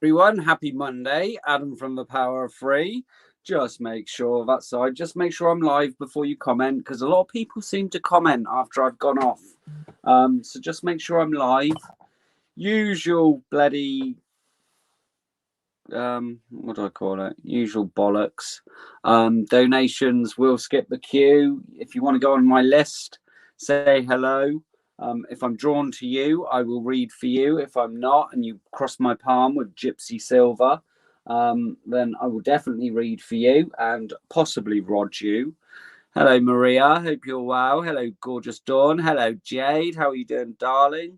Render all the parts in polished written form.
Everyone, happy Monday. Adam from the Power of Free. Just make sure that side, just make sure I'm live before you comment, because a lot of people seem to comment after I've gone off. So just make sure I'm live. Usual bloody what do I call it? Usual bollocks. Donations will skip the queue. If you want to go on my list, say hello. If I'm drawn to you, I will read for you. If I'm not, and you cross my palm with Gypsy Silver, then I will definitely read for you and possibly rod you. Hello, Maria. Hope you're well. Hello, gorgeous Dawn. Hello, Jade. How are you doing, darling?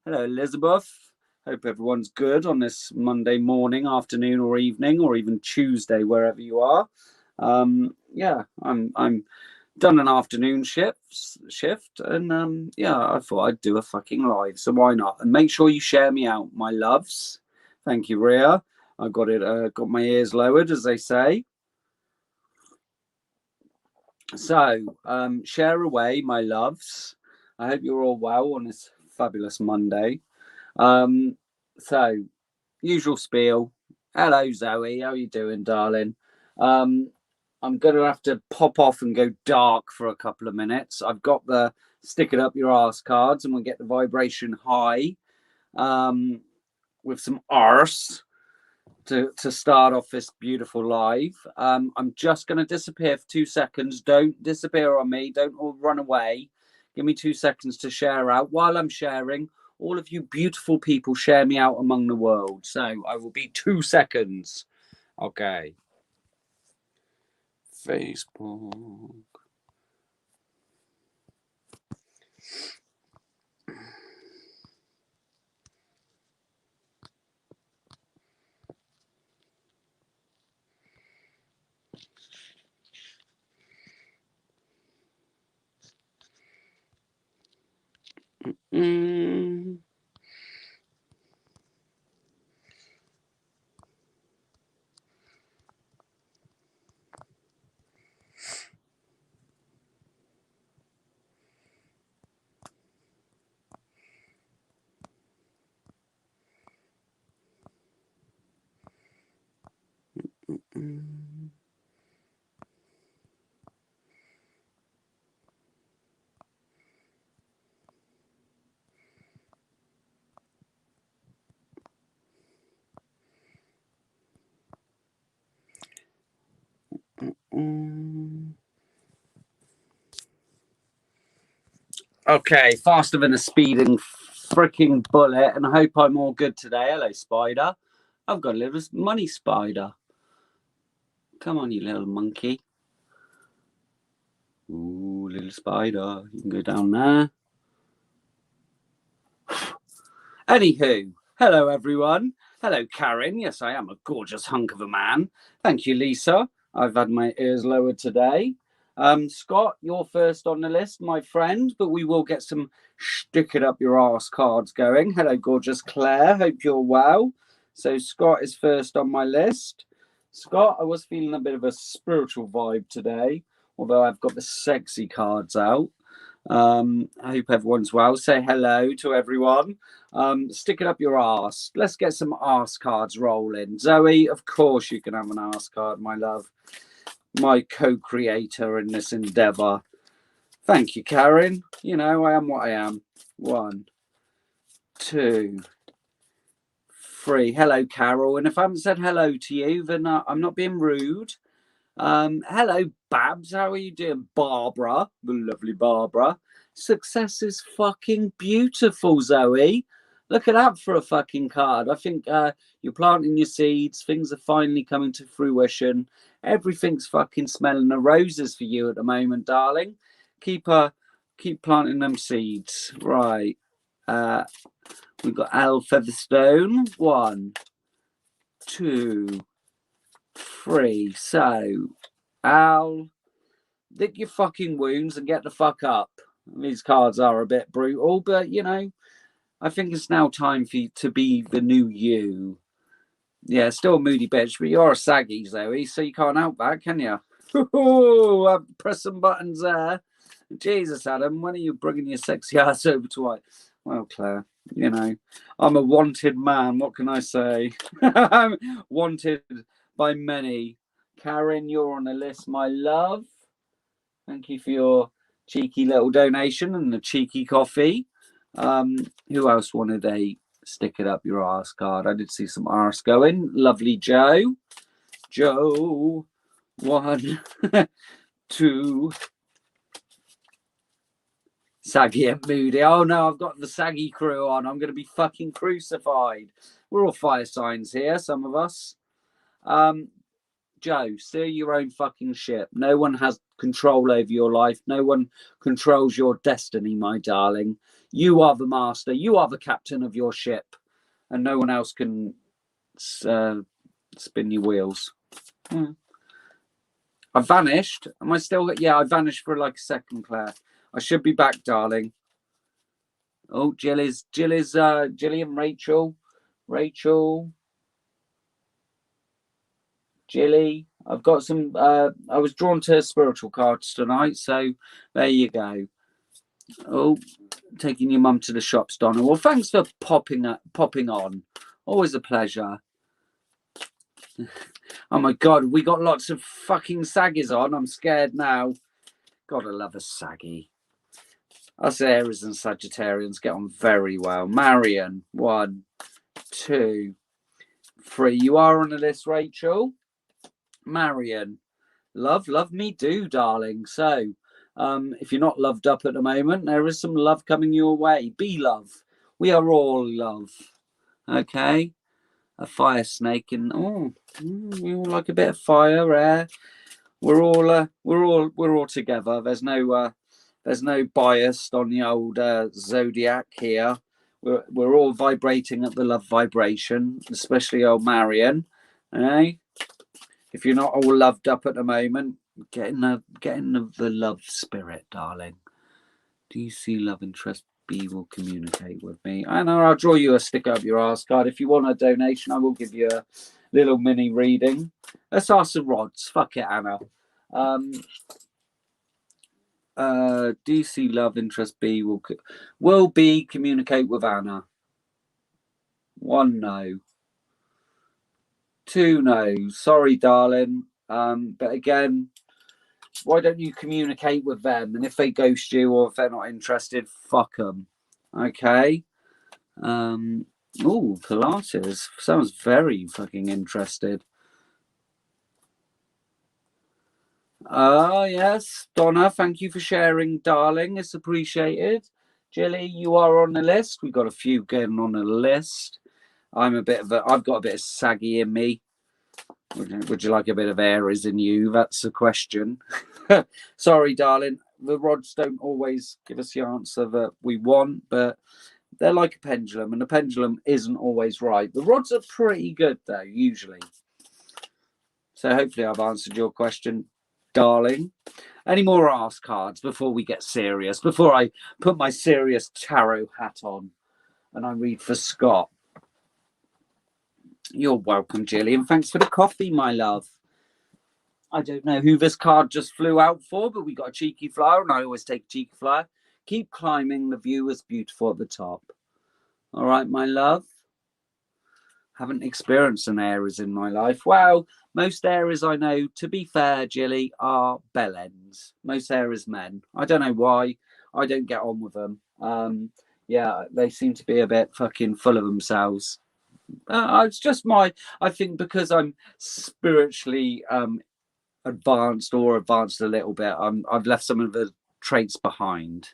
Hello, Elizabeth. Hope everyone's good on this Monday morning, afternoon, or evening, or even Tuesday, wherever you are. Yeah, I'm done an afternoon shift, and yeah, I thought I'd do a fucking live, so why not? And make sure you share me out, my loves. Thank you, Ria. I got it. Got my ears lowered, as they say. So, share away, my loves. I hope you're all well on this fabulous Monday. So, usual spiel. Hello, Zoe. How are you doing, darling? I'm going to have to pop off and go dark for a couple of minutes. I've got the stick it up your arse cards, and we'll get the vibration high with some arse to start off this beautiful live. I'm just going to disappear for 2 seconds. Don't disappear on me. Don't all run away. Give me 2 seconds to share out. While I'm sharing, all of you beautiful people share me out among the world. So I will be 2 seconds. Okay. Facebook. Okay, faster than a speeding freaking bullet, and I hope I'm all good today. Hello, Spider. I've got a little money spider. Come on, you little monkey. Ooh, little spider. You can go down there. Anywho, hello, everyone. Hello, Karen. Yes, I am a gorgeous hunk of a man. Thank you, Lisa. I've had my ears lowered today. Scott, you're first on the list, my friend, but we will get some stick it up your arse cards going. Hello, gorgeous Claire. Hope you're well. So Scott is first on my list. Scott, I was feeling a bit of a spiritual vibe today, although I've got the sexy cards out. I hope everyone's well. Say hello to everyone. Stick it up your arse. Let's get some arse cards rolling. Zoe, of course you can have an arse card, my love. My co-creator in this endeavor. Thank you, Karen. You know, I am what I am. 1, 2, 3. Hello, Carol. And if I haven't said hello to you, then I'm not being rude. Hello, Babs. How are you doing? Barbara, the lovely Barbara. Success is fucking beautiful, Zoe. Look at that for a fucking card. I think you're planting your seeds. Things are finally coming to fruition. Everything's fucking smelling the roses for you at the moment, darling. Keep planting them seeds. Right. We've got Al Featherstone. 1, 2, 3. So, Al, lick your fucking wounds and get the fuck up. These cards are a bit brutal, but you know, I think it's now time for you to be the new you. Yeah, still a moody bitch, but you're a saggy, Zoe, so you can't help that, can you? Press some buttons there. Jesus, Adam, when are you bringing your sexy ass over to white? Well, Claire, You know, I'm a wanted man. What can I say? I'm wanted by many. Karen, you're on the list, my love. Thank you for your cheeky little donation and the cheeky coffee. Who else wanted a stick it up your arse card? I did see some arse going. Lovely Joe. Joe. 1, 2. Saggy and moody. Oh no, I've got the saggy crew on. I'm going to be fucking crucified. We're all fire signs here, some of us. Joe, steer your own fucking ship. No one has control over your life. No one controls your destiny, my darling. You are the master. You are the captain of your ship. And no one else can spin your wheels. I vanished. Am I still? Yeah, I vanished for like a second, Claire. I should be back, darling. Oh, Jill is Gillian, Rachel. Jilly. I've got some. I was drawn to spiritual cards tonight, so there you go. Oh, taking your mum to the shops, Donna. Well, thanks for popping on. Always a pleasure. Oh my God, we got lots of fucking saggies on. I'm scared now. Gotta love a saggy. Us Aries and Sagittarians get on very well. Marion, 1, 2, 3. You are on the list, Rachel. Marion, love me do, darling. So, if you're not loved up at the moment, there is some love coming your way. Be love. We are all love. Okay. A fire snake and we all like a bit of fire, air. We're all together. There's no bias on the old zodiac here. We're all vibrating at the love vibration, especially old Marion. Eh? If you're not all loved up at the moment, get in the love spirit, darling. Do you see love interest? B will communicate with me. I know I'll draw you a stick up your arse card. If you want a donation, I will give you a little mini reading. Let's ask the rods. Fuck it, Anna. Do you see love interest? B will B communicate with Anna. 1 no. 2 no. Sorry, darling. But again, why don't you communicate with them? And if they ghost you or if they're not interested, fuck them. Okay. Pilates sounds very fucking interested. Yes, Donna, thank you for sharing, darling. It's appreciated. Jilly, you are on the list. We've got a few getting on the list. I've got a bit of saggy in me. Would you like a bit of Aries in you? That's the question. Sorry, darling. The rods don't always give us the answer that we want, but they're like a pendulum, and the pendulum isn't always right. The rods are pretty good, though, usually. So hopefully I've answered your question, darling. Any more ask cards before we get serious, before I put my serious tarot hat on and I read for Scott? You're welcome, Gillian. Thanks for the coffee, my love. I don't know who this card just flew out for, but we got a cheeky flyer, and I always take a cheeky flyer. Keep climbing. The view is beautiful at the top. All right, my love. Haven't experienced an Aries in my life. Well, most Aries I know, to be fair, Jilly, are bellends. Most Aries men. I don't know why. I don't get on with them. Yeah, they seem to be a bit fucking full of themselves. It's just I think because I'm spiritually advanced a little bit, I've left some of the traits behind.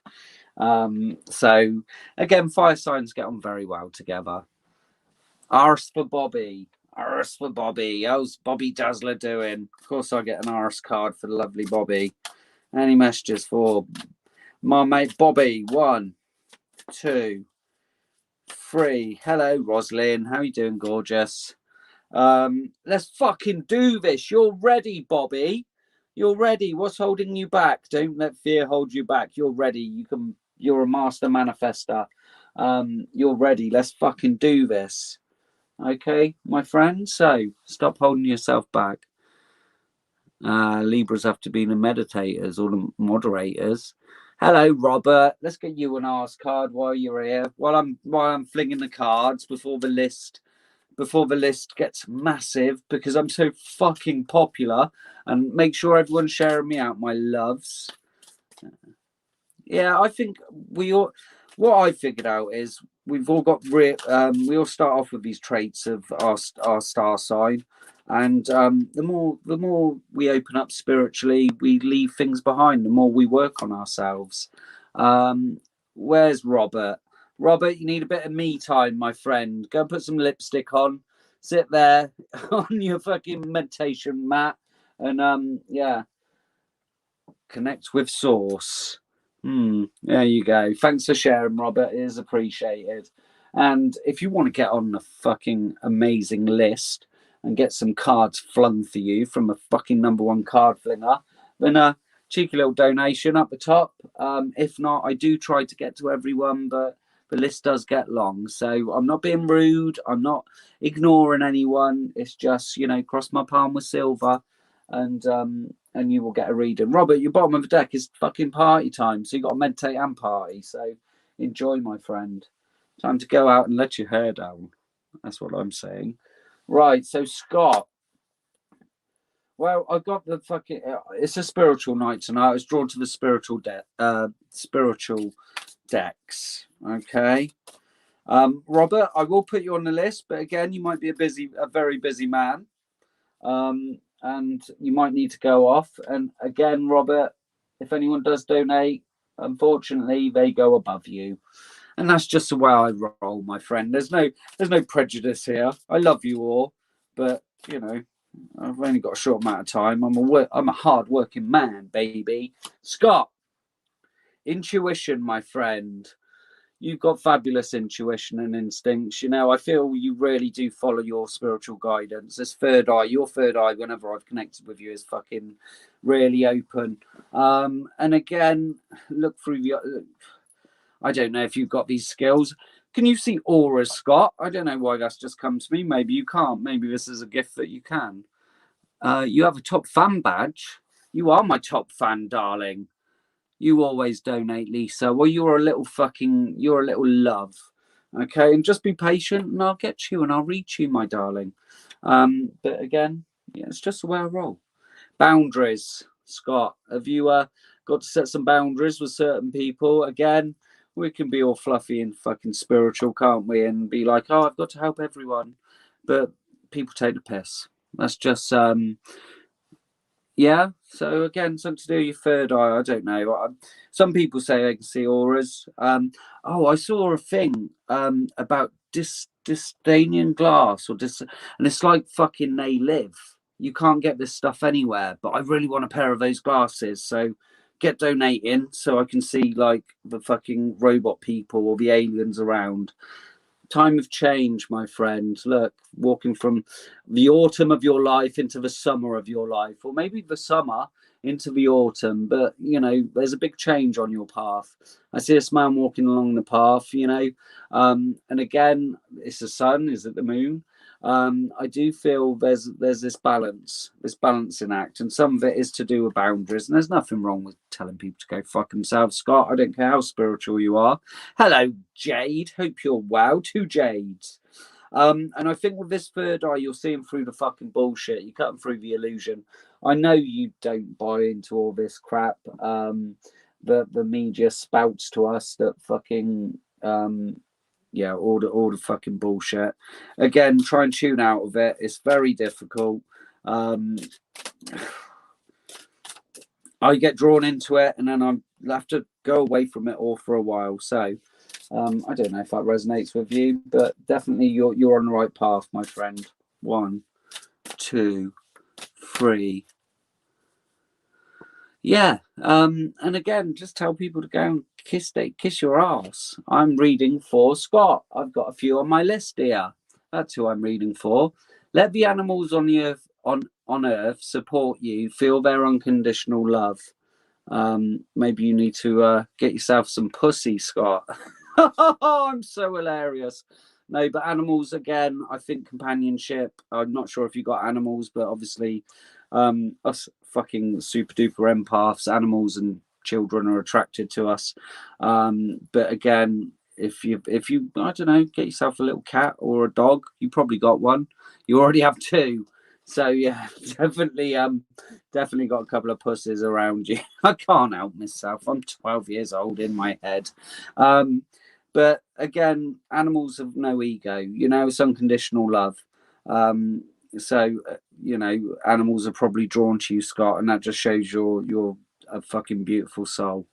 So again, fire signs get on very well together. Arse for Bobby. How's Bobby Dazzler doing? Of course I get an arse card for the lovely Bobby. Any messages for my mate Bobby? 1, 2, 3. Hello, Roslyn. How you doing, gorgeous? Let's fucking do this. You're ready, Bobby. You're ready. What's holding you back? Don't let fear hold you back. You're ready. You're a master manifester. You're ready. Let's fucking do this. Okay, my friend. So stop holding yourself back. Libras have to be the meditators or the moderators. Hello, Robert. Let's get you an arse card while you're here. While I'm flinging the cards before the list gets massive, because I'm so fucking popular. And make sure everyone's sharing me out, my loves. Yeah, I think we all. What I figured out is we've all got. We all start off with these traits of our star sign, and the more we open up spiritually, we leave things behind. The more we work on ourselves. Where's Robert? Robert, you need a bit of me time, my friend. Go and put some lipstick on. Sit there on your fucking meditation mat, and yeah, connect with source. There you go. Thanks for sharing, Robert. It is appreciated. And if you want to get on a fucking amazing list and get some cards flung for you from a fucking #1 card flinger, then a cheeky little donation up the top. If not, I do try to get to everyone, but the list does get long. So I'm not being rude. I'm not ignoring anyone. It's just, cross my palm with silver, and you will get a reading. Robert, your bottom of the deck is fucking party time, so you got to meditate and party. So enjoy, my friend. Time to go out and let your hair down. That's what I'm saying. Right, so Scott. Well, I got the fucking. It's a spiritual night tonight. I was drawn to the spiritual decks. Okay. Robert, I will put you on the list, but again, you might be a very busy man. And you might need to go off. And again, Robert, if anyone does donate, unfortunately, they go above you. And that's just the way I roll, my friend. There's no prejudice here. I love you all, but I've only got a short amount of time. I'm a hard-working man, baby. Scott, intuition, my friend. You've got fabulous intuition and instincts. I feel you really do follow your spiritual guidance. This third eye, your third eye, whenever I've connected with you, is fucking really open. And again, look through I don't know if you've got these skills. Can you see auras, Scott? I don't know why that's just come to me. Maybe you can't. Maybe this is a gift that you can. You have a top fan badge. You are my top fan, darling. You always donate, Lisa. Well, you're a little love. Okay, and just be patient and I'll get you and I'll reach you, my darling. But again, yeah, it's just the way I roll. Boundaries, Scott. Have you got to set some boundaries with certain people? Again, we can be all fluffy and fucking spiritual, can't we? And be like, oh, I've got to help everyone. But people take the piss. That's just yeah. So again, something to do with your third eye. I don't know. Some people say they can see auras. Oh, I saw a thing about Dystanian glass and it's like fucking they live. You can't get this stuff anywhere, but I really want a pair of those glasses. So get donating so I can see like the fucking robot people or the aliens around. Time of change, my friend. Look, walking from the autumn of your life into the summer of your life, or maybe the summer into the autumn. But there's a big change on your path. I see this man walking along the path. And again, it's the sun. Is it the moon? I do feel there's this balancing act, and some of it is to do with boundaries. And there's nothing wrong with telling people to go fuck themselves, Scott. I don't care how spiritual you are. Hello, Jade. Hope you're well. 2 Jades. And I think with this third eye, you're seeing through the fucking bullshit. You're cutting through the illusion. I know you don't buy into all this crap. The media spouts to us that fucking all the fucking bullshit. Again, try and tune out of it. It's very difficult. I get drawn into it, and then I have to go away from it all for a while. So I don't know if that resonates with you, but definitely you're on the right path, my friend. 1, 2, 3. Yeah. And again, just tell people to go and kiss your ass. I'm reading for Scott. I've got a few on my list here. That's who I'm reading for. Let the animals on the earth on earth support you. Feel their unconditional love. Maybe you need to get yourself some pussy, Scott. I'm so hilarious. No, but animals, again, I think companionship. I'm not sure if you got animals, but obviously us fucking super duper empaths, animals and children are attracted to us. But again, if you I don't know, get yourself a little cat or a dog. You probably got one. You already have two. So yeah, definitely got a couple of pussies around you. I can't help myself. I'm 12 years old in my head. But again, animals have no ego. It's unconditional love. So animals are probably drawn to you, Scott, and that just shows you're a fucking beautiful soul.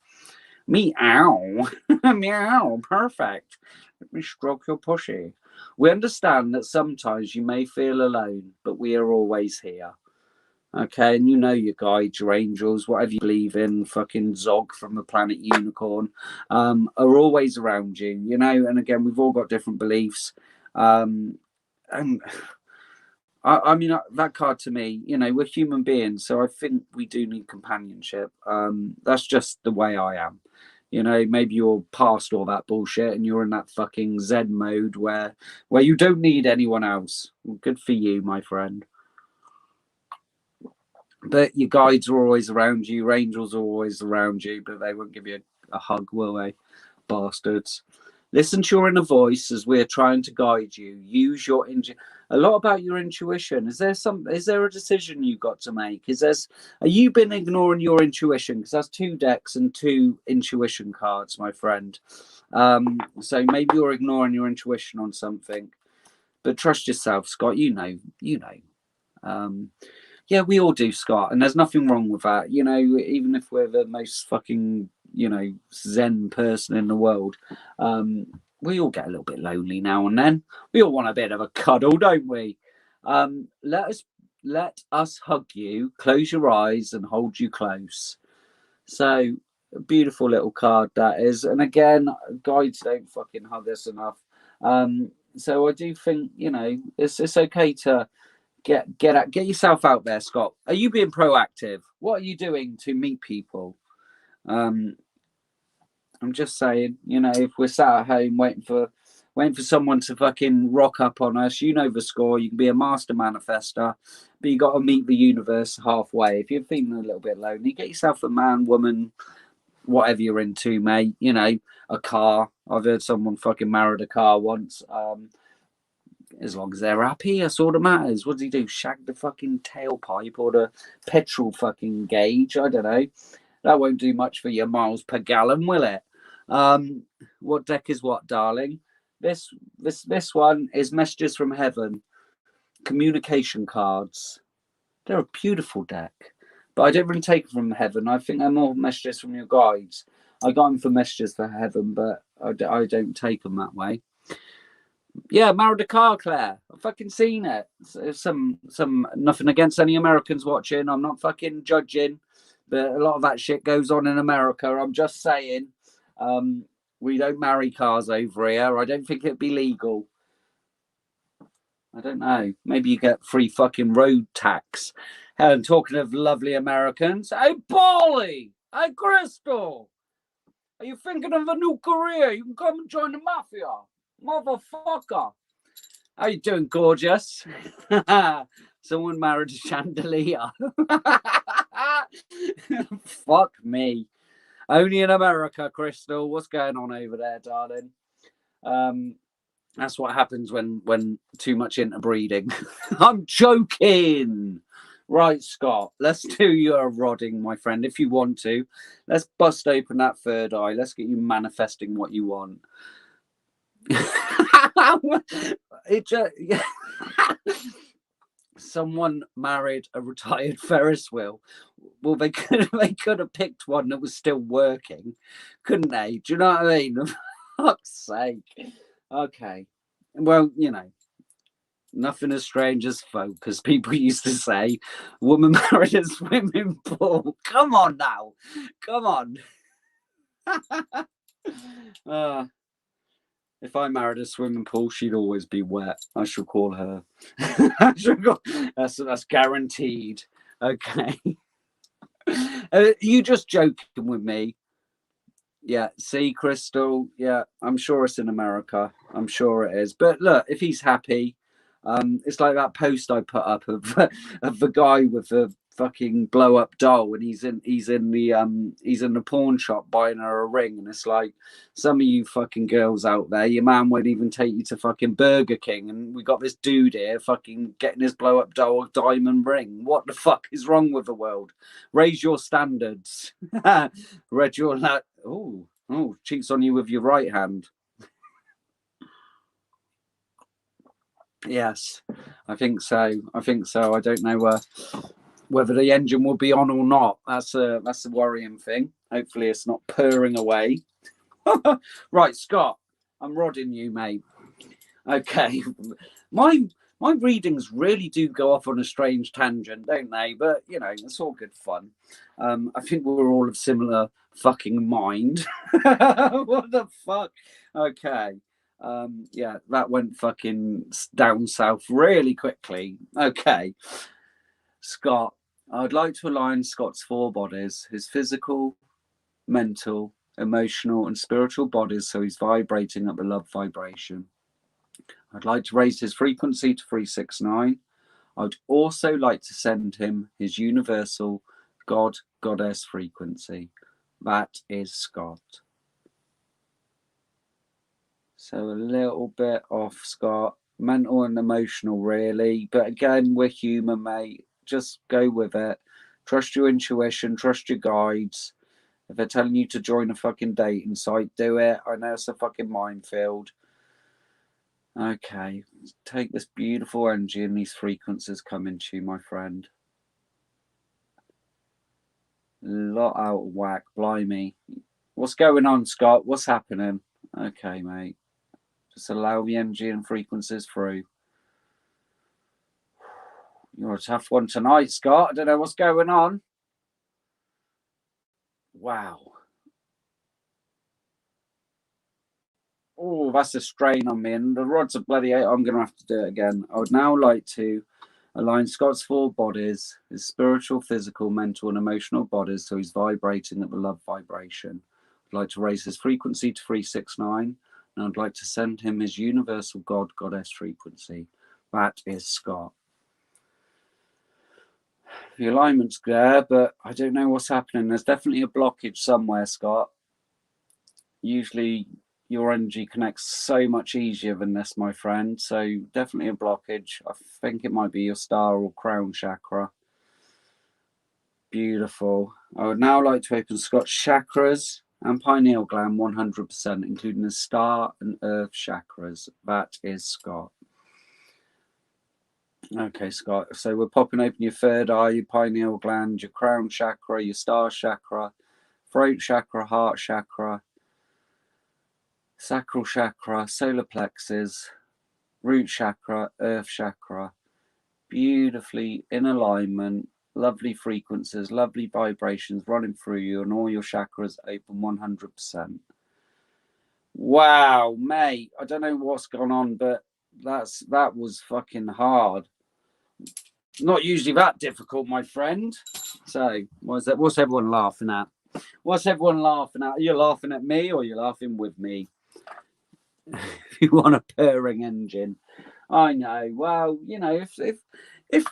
Meow. Meow. Perfect. Let me stroke your pushy. We understand that sometimes you may feel alone, but we are always here. Okay, and your guides, your angels, whatever you believe in, fucking Zog from the planet Unicorn, are always around you, and again, we've all got different beliefs. And I mean, that card to me, we're human beings, so I think we do need companionship. That's just the way I am. Maybe you're past all that bullshit and you're in that fucking Zen mode where you don't need anyone else. Good for you, my friend. But your guides are always around you, your angels are always around you, but they won't give you a hug, will they? Bastards. Listen to your inner voice as we're trying to guide you. Use your a lot about your intuition. Is there a decision you've got to make? Are you been ignoring your intuition? Because that's 2 decks and 2 intuition cards, my friend. So maybe you're ignoring your intuition on something. But trust yourself, Scott. You know. Yeah, we all do, Scott, and there's nothing wrong with that. Even if we're the most fucking, Zen person in the world, we all get a little bit lonely now and then. We all want a bit of a cuddle, don't we? Let us hug you, close your eyes, and hold you close. So, a beautiful little card that is. And again, guides don't fucking hug us enough. So I do think, it's okay to get yourself out there, Scott. Are you being proactive? What are you doing to meet people? I'm just saying, if we're sat at home waiting for someone to fucking rock up on us, the score. You can be a master manifester, but you got to meet the universe halfway. If you're feeling a little bit lonely, get yourself a man, woman, whatever you're into, mate. A car. I've heard someone fucking married a car once. As long as they're happy, that's all that matters. What does he do? Shag the fucking tailpipe or the petrol fucking gauge? I don't know. That won't do much for your miles per gallon, will it? What deck is what, darling? This one is Messages from Heaven. Communication cards. They're a beautiful deck. But I don't really take them from heaven. I think they're more messages from your guides. I got them for Messages for Heaven, but I don't take them that way. Yeah, married a car, Claire. I've fucking seen it. Some nothing against any Americans watching. I'm not fucking judging, but a lot of that shit goes on in America. I'm just saying, we don't marry cars over here. I don't think it'd be legal. I don't know. Maybe you get free fucking road tax. And talking of lovely Americans, hey, Paulie! Hey, Crystal! Are you thinking of a new career? You can come and join the mafia. Motherfucker. How you doing, gorgeous? Someone married a chandelier. Fuck me. Only in America, Crystal. What's going on over there, darling? That's what happens when too much interbreeding. I'm joking. Right, Scott, let's do your rodding, my friend, if you want to. Let's bust open that third eye. Let's get you manifesting what you want. Someone married a retired Ferris wheel. Well, they could have picked one that was still working, couldn't they? Do you know what I mean? For fuck's sake. Okay. Well, nothing as strange as folk, as people used to say. Woman married a swimming pool. Come on now. Come on. If I married a swimming pool, she'd always be wet. I shall call her. That's guaranteed. Okay. You just joking with me? Yeah. See, Crystal. Yeah, I'm sure it's in America. I'm sure it is. But look, if he's happy, It's like that post I put up of the guy with the fucking blow up doll, and he's in the pawn shop buying her a ring, and it's like, some of you fucking girls out there, your man won't even take you to fucking Burger King, and we got this dude here fucking getting his blow up doll a diamond ring. What the fuck is wrong with the world? Raise your standards. Read your cheats on you with your right hand. Yes, I think so. I don't know whether the engine will be on or not. That's a worrying thing. Hopefully it's not purring away. Right, Scott, I'm rodding you, mate. Okay. My readings really do go off on a strange tangent, don't they? But you know, it's all good fun. I think we're all of similar fucking mind. What the fuck? Okay. Yeah, that went fucking down south really quickly. Okay. Scott, I'd like to align Scott's four bodies, his physical, mental, emotional, and spiritual bodies, so he's vibrating at the love vibration. I'd like to raise his frequency to 369. I'd also like to send him his universal God, Goddess frequency. That is Scott. So a little bit off, Scott. Mental and emotional, really. But again, we're human, mate. Just go with it. Trust your intuition. Trust your guides. If they're telling you to join a fucking dating site, do it. I know it's a fucking minefield. Okay. Take this beautiful energy and these frequencies coming to you, my friend. Lot out of whack. Blimey. What's going on, Scott? What's happening? Okay, mate. Just allow the energy and frequencies through. You're a tough one tonight, Scott. I don't know what's going on. Wow. Oh, that's a strain on me. And the rods are bloody out. I'm going to have to do it again. I would now like to align Scott's four bodies, his spiritual, physical, mental, and emotional bodies, so he's vibrating at the love vibration. I'd like to raise his frequency to 369. And I'd like to send him his universal God, Goddess frequency. That is Scott. The alignment's there, but I don't know what's happening. There's definitely a blockage somewhere, Scott. Usually your energy connects so much easier than this, my friend. So definitely a blockage. I think it might be your star or crown chakra. Beautiful. I would now like to open Scott's chakras and pineal gland 100%, including the star and earth chakras. That is Scott. Okay, Scott. So we're popping open your third eye, your pineal gland, your crown chakra, your star chakra, throat chakra, heart chakra, sacral chakra, solar plexus, root chakra, earth chakra. Beautifully in alignment. Lovely frequencies, lovely vibrations running through you, and all your chakras open 100%. Wow, mate. I don't know what's gone on, but that was fucking hard. Not usually that difficult, my friend. So, what's everyone laughing at? What's everyone laughing at? Are you laughing at me or are you laughing with me? If you want a purring engine. I know. Well, you know, if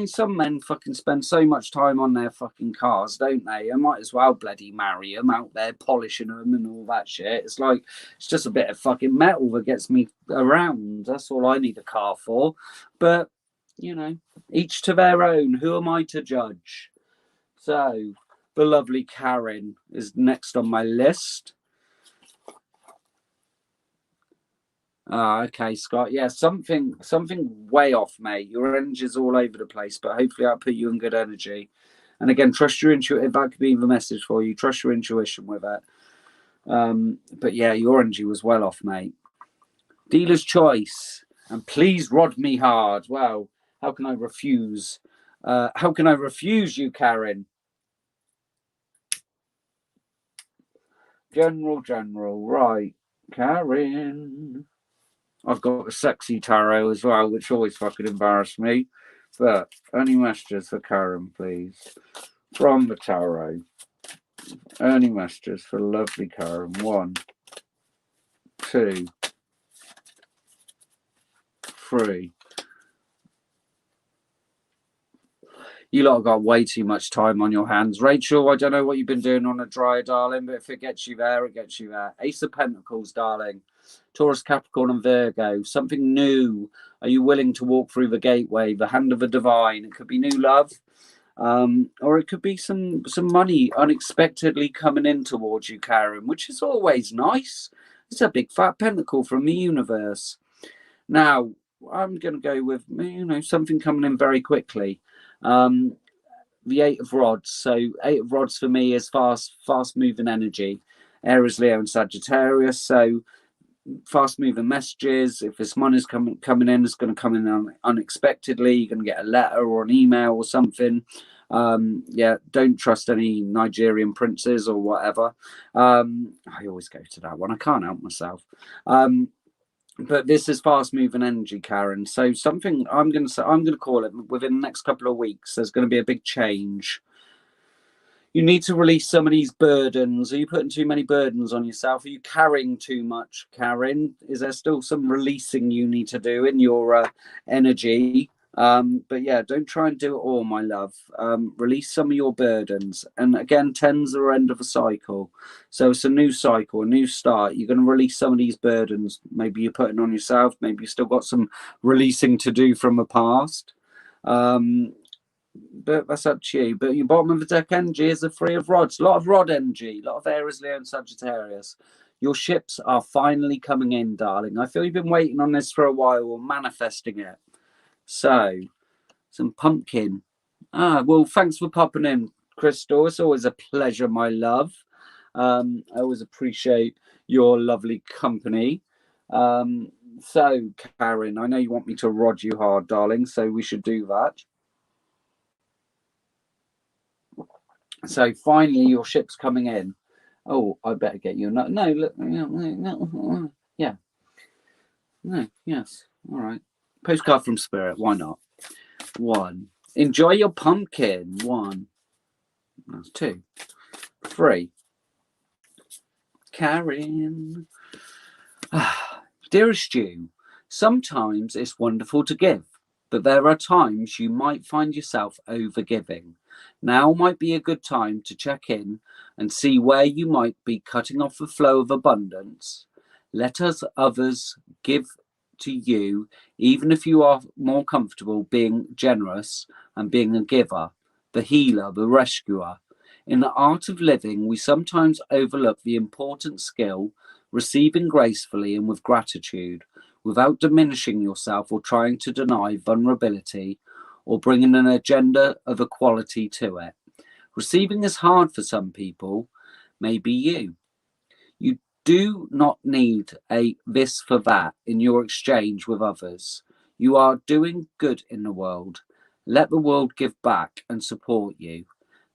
some men fucking spend so much time on their fucking cars, don't they? I might as well bloody marry them out there, polishing them and all that shit. It's like, it's just a bit of fucking metal that gets me around. That's all I need a car for. But, you know, each to their own. Who am I to judge? So, the lovely Karen is next on my list. Okay, Scott. Yeah, something way off, mate. Your energy's all over the place, but hopefully I'll put you in good energy. And again, trust your intuition. That could be the message for you. Trust your intuition with it. But yeah, your energy was well off, mate. Dealer's choice. And please rod me hard. Well, how can I refuse? How can I refuse you, Karen? General. Right. Karen. I've got a sexy tarot as well, which always fucking embarrassed me. But any messages for Karen, please? From the tarot. Any messages for lovely Karen? 1, 2, 3. You lot have got way too much time on your hands. Rachel, I don't know what you've been doing on a dryer, darling, but if it gets you there, it gets you there. Ace of Pentacles, darling. Taurus, Capricorn, and Virgo. Something new. Are you willing to walk through the gateway? The hand of the divine. It could be new love. Or it could be some money unexpectedly coming in towards you, Karen, which is always nice. It's a big fat pentacle from the universe. Now, I'm going to go with, something coming in very quickly. The 8 of Rods. So 8 of Rods for me is fast moving energy. Aries, Leo, and Sagittarius. So fast moving messages. If this money's coming in, it's going to come in unexpectedly. You're going to get a letter or an email or something. Don't trust any Nigerian princes or whatever. I always go to that one. I can't help myself. But this is fast moving energy, Karen. So something I'm going to call it within the next couple of weeks. There's going to be a big change. You need to release some of these burdens. Are you putting too many burdens on yourself? Are you carrying too much, Karen? Is there still some releasing you need to do in your energy? But yeah, don't try and do it all, my love. Release some of your burdens. And again, 10's the end of a cycle. So it's a new cycle, a new start. You're going to release some of these burdens. Maybe you're putting on yourself. Maybe you've still got some releasing to do from the past. But that's up to you. But your bottom of the deck energy is the 3 of Rods. A lot of rod energy. A lot of Aries, Leo, and Sagittarius. Your ships are finally coming in, darling. I feel you've been waiting on this for a while or manifesting it. So, some pumpkin. Well, thanks for popping in, Crystal. It's always a pleasure, my love. I always appreciate your lovely company. So, Karen, I know you want me to rod you hard, darling, so we should do that. So, finally, your ship's coming in. Oh, I better get you. No, look. No, yeah. No, yes. All right. Postcard from Spirit. Why not? 1. Enjoy your pumpkin. 1. That's 2. 3. Karen. Dearest you, sometimes it's wonderful to give, but there are times you might find yourself overgiving. Now might be a good time to check in and see where you might be cutting off the flow of abundance. Let others give to you, even if you are more comfortable being generous and being a giver, the healer, the rescuer. In the art of living, we sometimes overlook the important skill receiving gracefully and with gratitude, without diminishing yourself or trying to deny vulnerability or bringing an agenda of equality to it. Receiving is hard for some people, maybe you. You do not need a this for that in your exchange with others. You are doing good in the world. Let the world give back and support you.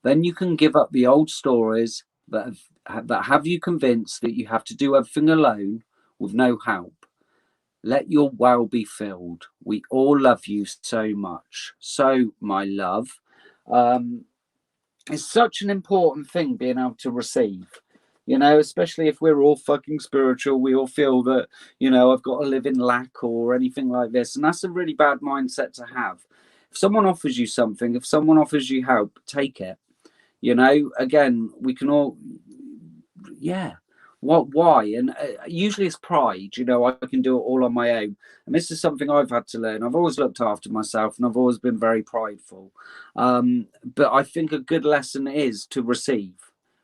Then you can give up the old stories that have you convinced that you have to do everything alone with no help. Let your well be filled. We all love you so much. So, my love, it's such an important thing being able to receive. Especially if we're all fucking spiritual, we all feel that, I've got to live in lack or anything like this. And that's a really bad mindset to have. If someone offers you something, if someone offers you help, take it. Again, we can all, why? And usually it's pride, I can do it all on my own. And this is something I've had to learn. I've always looked after myself and I've always been very prideful. But I think a good lesson is to receive,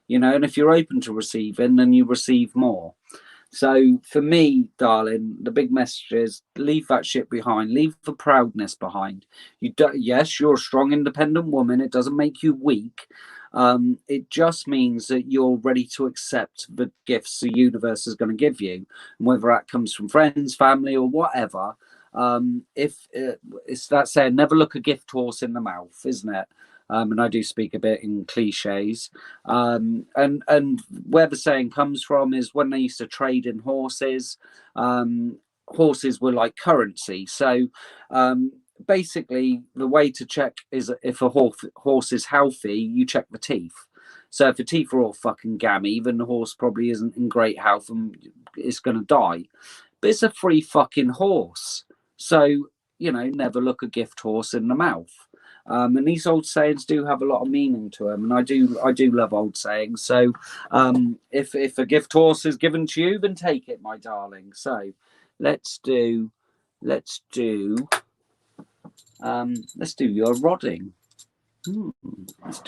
and if you're open to receiving, then you receive more. So for me, darling, the big message is leave that shit behind. Leave the proudness behind. Yes, you're a strong, independent woman. It doesn't make you weak. It just means that you're ready to accept the gifts the universe is going to give you, whether that comes from friends, family, or whatever. If it's that saying, never look a gift horse in the mouth, isn't it? And I do speak a bit in cliches. And where the saying comes from is when they used to trade in horses. Horses were like currency. So basically, the way to check is if a horse is healthy, you check the teeth. So if the teeth are all fucking gammy, then the horse probably isn't in great health and it's going to die. But it's a free fucking horse. So, you know, never look a gift horse in the mouth. And these old sayings do have a lot of meaning to them, and I do love old sayings. So, if a gift horse is given to you, then take it, my darling. So, let's do your rodding. Let's do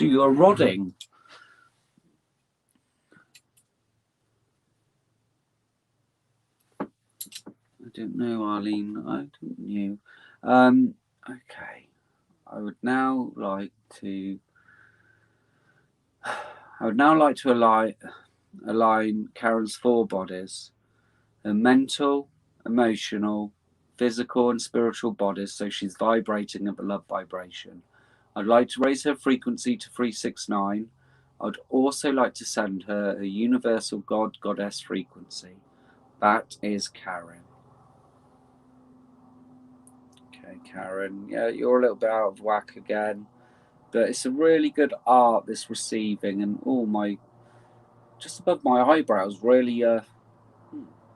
your rodding. I don't know, Arlene. I don't know. Okay. I would now like to align Karen's four bodies: her mental, emotional, physical, and spiritual bodies, so she's vibrating at the love vibration. I'd like to raise her frequency to 369. I'd also like to send her a universal God, Goddess frequency. That is Karen. Okay, Karen. Yeah, you're a little bit out of whack again. But it's a really good art, this receiving, and just above my eyebrows, really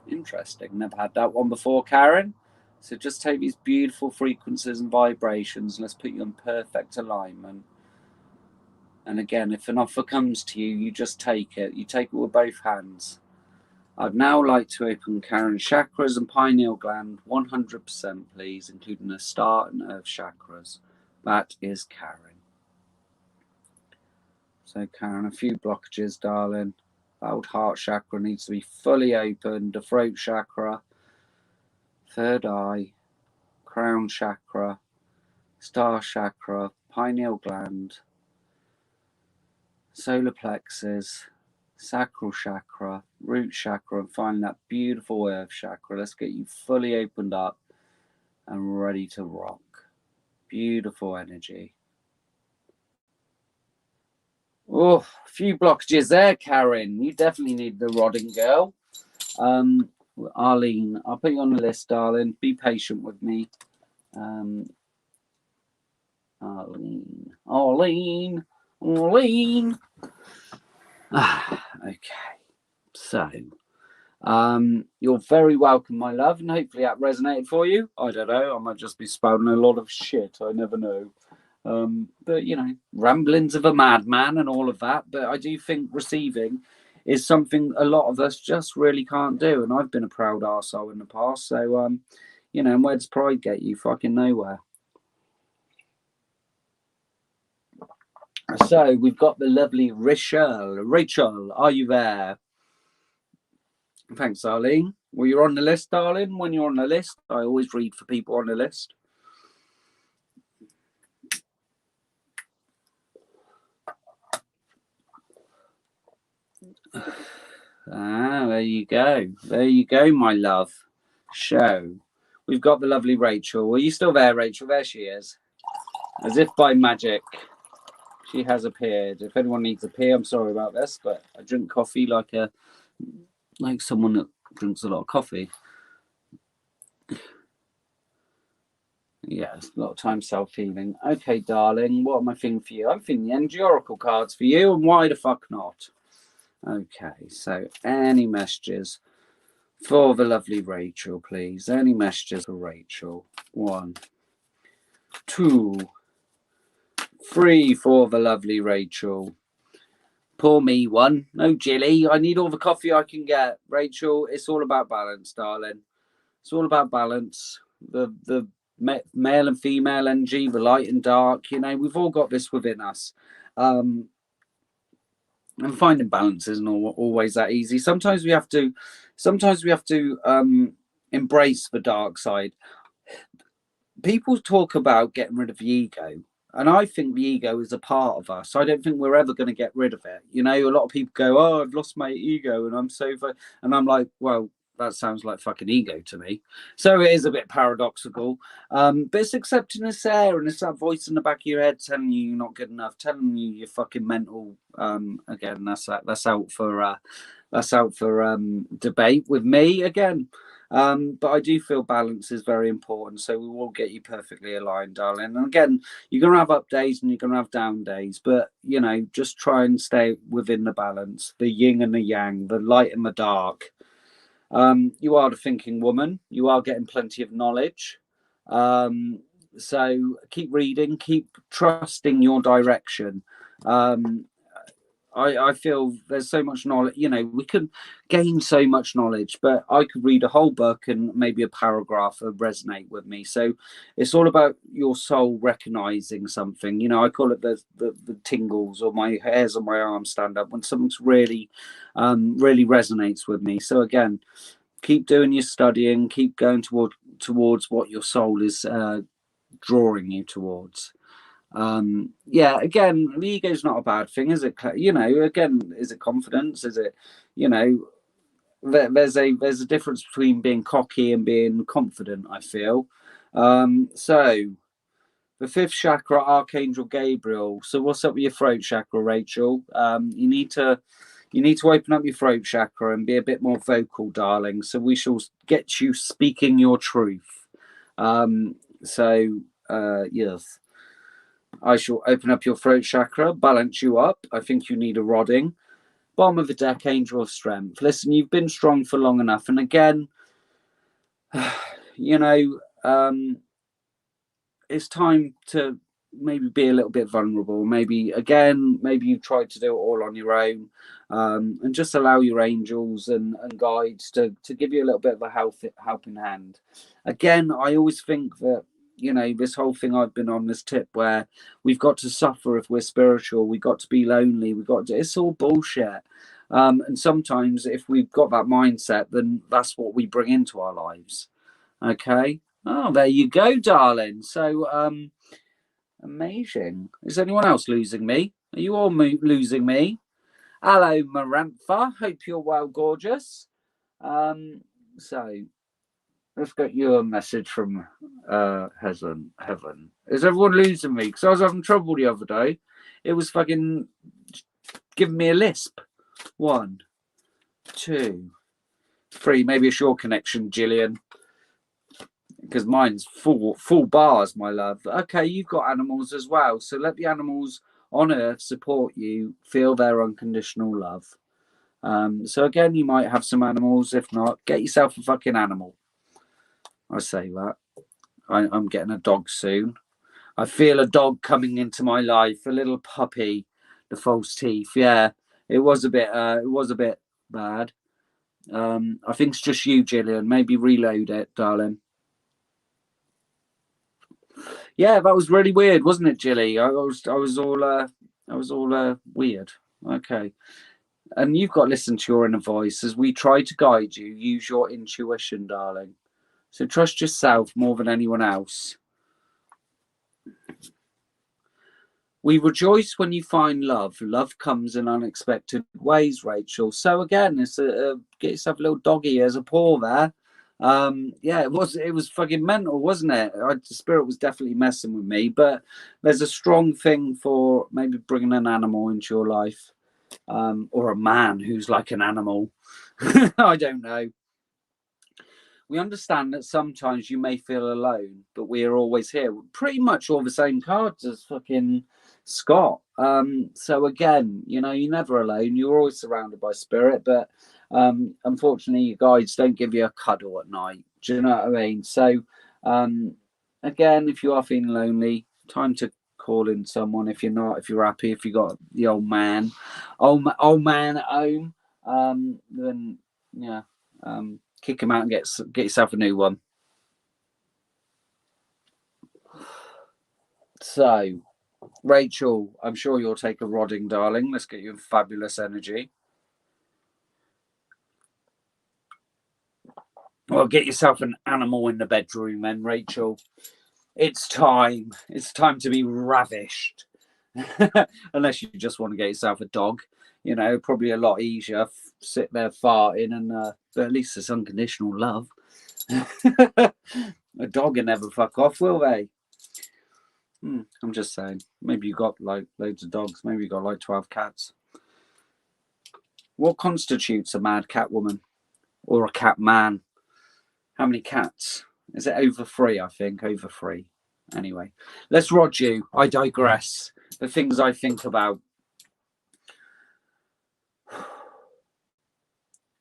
interesting. Never had that one before, Karen. So just take these beautiful frequencies and vibrations, and let's put you in perfect alignment. And again, if an offer comes to you, you just take it. You take it with both hands. I'd now like to open Karen's chakras and pineal gland 100%, please, including the start and earth chakras. That is Karen. So, Karen, a few blockages, darling. The old heart chakra needs to be fully opened. The throat chakra, third eye, crown chakra, star chakra, pineal gland, solar plexus, sacral chakra, root chakra, and finally that beautiful earth chakra. Let's get you fully opened up and ready to rock. Beautiful energy. Oh, a few blockages there, Karen. You definitely need the rodding, girl. Arlene, I'll put you on the list, darling. Be patient with me. Arlene. Okay. So, you're very welcome, my love, and hopefully that resonated for you. I don't know. I might just be spouting a lot of shit. I never know. But you know, ramblings of a madman and all of that. But I do think receiving is something a lot of us just really can't do. And I've been a proud arsehole in the past. So, you know, and where does pride get you? Fucking nowhere. So we've got the lovely Rachel. Rachel, are you there? Thanks, Arlene. Well, you're on the list, darling. When you're on the list, I always read for people on the list. There you go. There you go, my love. Show. We've got the lovely Rachel. Are you still there, Rachel? There she is. As if by magic, she has appeared. If anyone needs a pee, I'm sorry about this, but I drink coffee like someone that drinks a lot of coffee. Yeah, it's a lot of time self-healing. Okay, darling, what am I thinking for you? I'm thinking the Energy Oracle cards for you, and why the fuck not? Okay, so any messages for the lovely Rachel, please? Any messages for Rachel? 1, 2, 3 for the lovely Rachel. Pour me one. No Jilly. I need all the coffee I can get. Rachel, it's all about balance, darling. It's all about balance. The male and female energy, the light and dark. You know, we've all got this within us. And finding balance isn't always that easy. Sometimes we have to embrace the dark side. People talk about getting rid of the ego, and I think the ego is a part of us. I don't think we're ever going to get rid of it. You know, a lot of people go, "Oh, I've lost my ego," and I'm like, well, that sounds like fucking ego to me. So it is a bit paradoxical, but it's accepting it's there, and it's that voice in the back of your head telling you you're not good enough, telling you you're fucking mental. Again, that's out for debate with me again. But I do feel balance is very important, so we will get you perfectly aligned, darling. And again, you're going to have up days and you're going to have down days, but you know, just try and stay within the balance, the yin and the yang, the light and the dark. You are the thinking woman. You are getting plenty of knowledge. So keep reading, keep trusting your direction. I feel there's so much knowledge, we could gain so much knowledge, but I could read a whole book and maybe a paragraph would resonate with me. So it's all about your soul recognizing something. I call it the tingles, or my hairs on my arm stand up when something's really, really resonates with me. So again, keep doing your studying, keep going towards what your soul is drawing you towards. Again, the ego is not a bad thing, is it? Again, is it confidence? Is it, there's a difference between being cocky and being confident, I feel. So the fifth chakra, Archangel Gabriel. So what's up with your throat chakra, Rachel? You need to open up your throat chakra and be a bit more vocal, darling. So we shall get you speaking your truth. Yes. I shall open up your throat chakra, balance you up. I think you need a rodding. Bottom of the deck, Angel of Strength. Listen, you've been strong for long enough. And again, it's time to maybe be a little bit vulnerable. Maybe you've tried to do it all on your own, and just allow your angels and guides to give you a little bit of a helping hand. Again, I always think that, this whole thing I've been on this tip where we've got to suffer if we're spiritual, we've got to be lonely, it's all bullshit. And sometimes if we've got that mindset, then that's what we bring into our lives. Okay. Oh, there you go, darling. So, amazing. Is anyone else losing me? Are you all losing me? Hello, Marantha. Hope you're well, gorgeous. So let's get you a message from Heaven. Is everyone losing me? Because I was having trouble the other day. It was fucking giving me a lisp. 1, 2, 3. Maybe a short connection, Gillian. Because mine's full bars, my love. Okay, you've got animals as well. So let the animals on Earth support you. Feel their unconditional love. So again, you might have some animals. If not, get yourself a fucking animal. I say that. I'm getting a dog soon. I feel a dog coming into my life. A little puppy. The false teeth. Yeah, it was a bit bad. I think it's just you, Gillian. Maybe reload it, darling. Yeah, that was really weird, wasn't it, Jilly? I was all weird. Okay. And you've got to listen to your inner voice as we try to guide you. Use your intuition, darling. So trust yourself more than anyone else. We rejoice when you find love. Love comes in unexpected ways, Rachel. So again, it's get yourself a little doggy as a paw there. It was fucking mental, wasn't it? The spirit was definitely messing with me, but there's a strong thing for maybe bringing an animal into your life, or a man who's like an animal. I don't know. We understand that sometimes you may feel alone, but we are always here. Pretty much all the same cards as fucking Scott. So again, you're never alone. You're always surrounded by spirit, but unfortunately, your guides don't give you a cuddle at night. Do you know what I mean? So again, if you are feeling lonely, time to call in someone. If you're not, if you're happy, if you got the old man at home, then yeah. Kick him out and get yourself a new one. So, Rachel, I'm sure you'll take a rodding, darling. Let's get you fabulous energy. Well, get yourself an animal in the bedroom then, Rachel. It's time. It's time to be ravished. Unless you just want to get yourself a dog. Probably a lot easier. Sit there farting, and but at least it's unconditional love. A dog will never fuck off, will they? I'm just saying. Maybe you got like loads of dogs. Maybe you got like 12 cats. What constitutes a mad cat woman or a cat man? How many cats? Is it over 3? I think over 3. Anyway, let's rod you. I digress. The things I think about.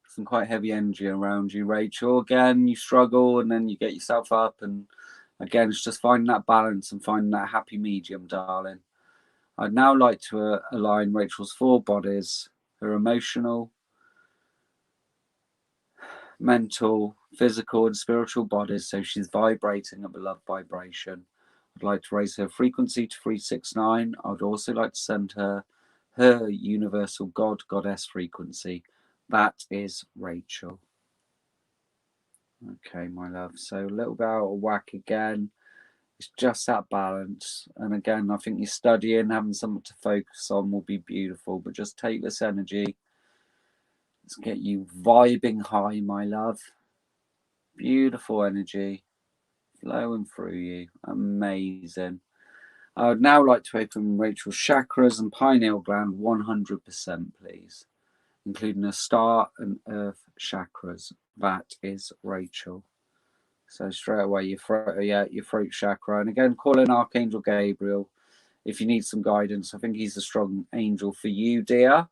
Some quite heavy energy around you, Rachel. Again, you struggle and then you get yourself up and Again, it's just finding that balance and finding that happy medium, darling. I'd now like to align Rachel's 4 bodies, her emotional, mental, physical, and spiritual bodies, so she's vibrating at the love vibration. I'd like to raise her frequency to 369. I'd also like to send her universal God, Goddess frequency. That is Rachel. Okay, my love. So a little bit out of whack again. It's just that balance. And again, I think you're studying, having something to focus on will be beautiful. But just take this energy. Let's get you vibing high, my love. Beautiful energy flowing through you. Amazing. I would now like to open Rachel's chakras and pineal gland 100%, please, including the star and earth chakras. That is Rachel. So straight away, your throat chakra. And again, call in Archangel Gabriel if you need some guidance. I think he's a strong angel for you, dear.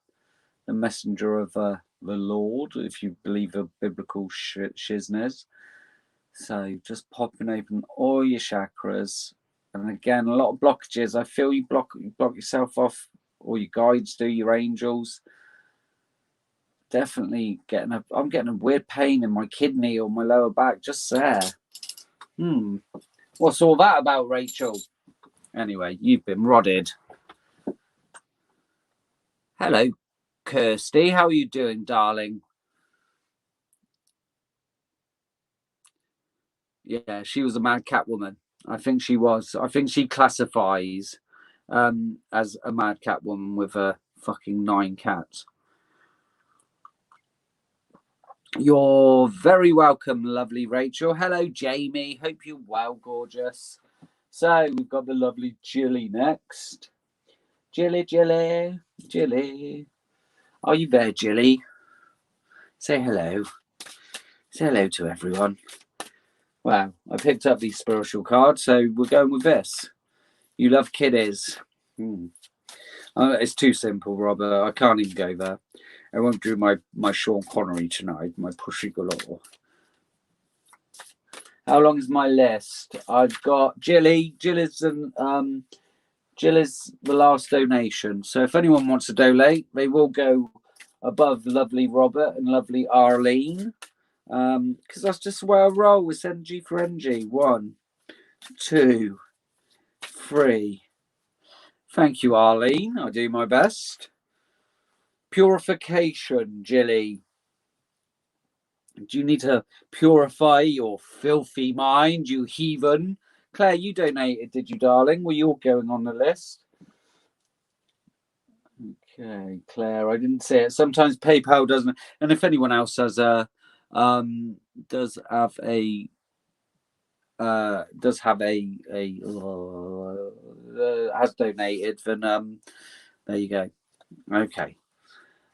The messenger of the Lord, if you believe the biblical shizness. So just popping open all your chakras. And again, a lot of blockages. I feel you block yourself off, or your guides do, your angels. Definitely I'm getting a weird pain in my kidney or my lower back, just there. What's all that about, Rachel? Anyway, you've been rodded. Hello, Kirsty. How are you doing, darling? Yeah, she was a mad cat woman. I think she was. I think she classifies as a mad cat woman with fucking 9 cats. You're very welcome, lovely Rachel. Hello, Jamie. Hope you're well, gorgeous. So we've got the lovely Jilly next. Jilly. Are you there, Jilly? Say hello. Say hello to everyone. Wow, I picked up these spiritual cards, so we're going with this. You love kiddies. It's too simple, Robert. I can't even go there. I won't do my Sean Connery tonight, my pushy galore. How long is my list? I've got Jilly. Jill is the last donation. So if anyone wants to donate, they will go above lovely Robert and lovely Arlene. Because that's just where I roll with energy for energy. 1, 2, 3. Thank you, Arlene. I do my best. Purification, Jilly. Do you need to purify your filthy mind, you heathen? Claire, you donated, did you, darling? Were you all going on the list? Okay, Claire, I didn't see it. Sometimes PayPal doesn't. And if anyone else has has donated, then there you go. Okay.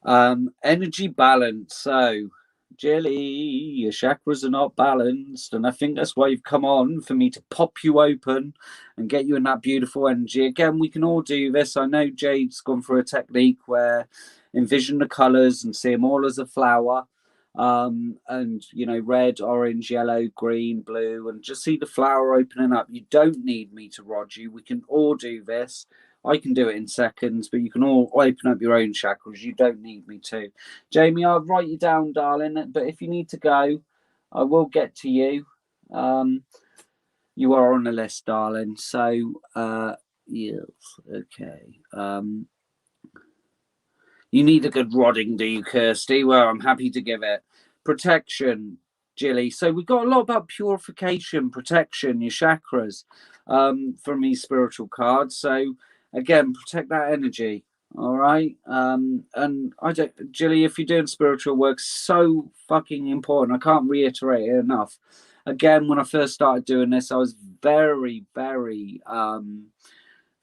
Energy balance. So, Jilly, your chakras are not balanced, and I think that's why you've come on, for me to pop you open and get you in that beautiful energy. Again, we can all do this. I know Jade's gone through a technique where envision the colors and see them all as a flower. And red, orange, yellow, green, blue, and just see the flower opening up. You don't need me to rod you. We can all do this. I can do it in seconds, but you can all open up your own chakras. You don't need me to. Jamie, I'll write you down, darling, but if you need to go, I will get to you. You are on the list, darling. So, yes, okay. You need a good rodding, do you, Kirsty? Well, I'm happy to give it. Protection, Jilly. So we've got a lot about purification, protection, your chakras from these spiritual cards. So again, protect that energy. All right. And Jilly, if you're doing spiritual work, so fucking important. I can't reiterate it enough. Again, when I first started doing this, I was very, very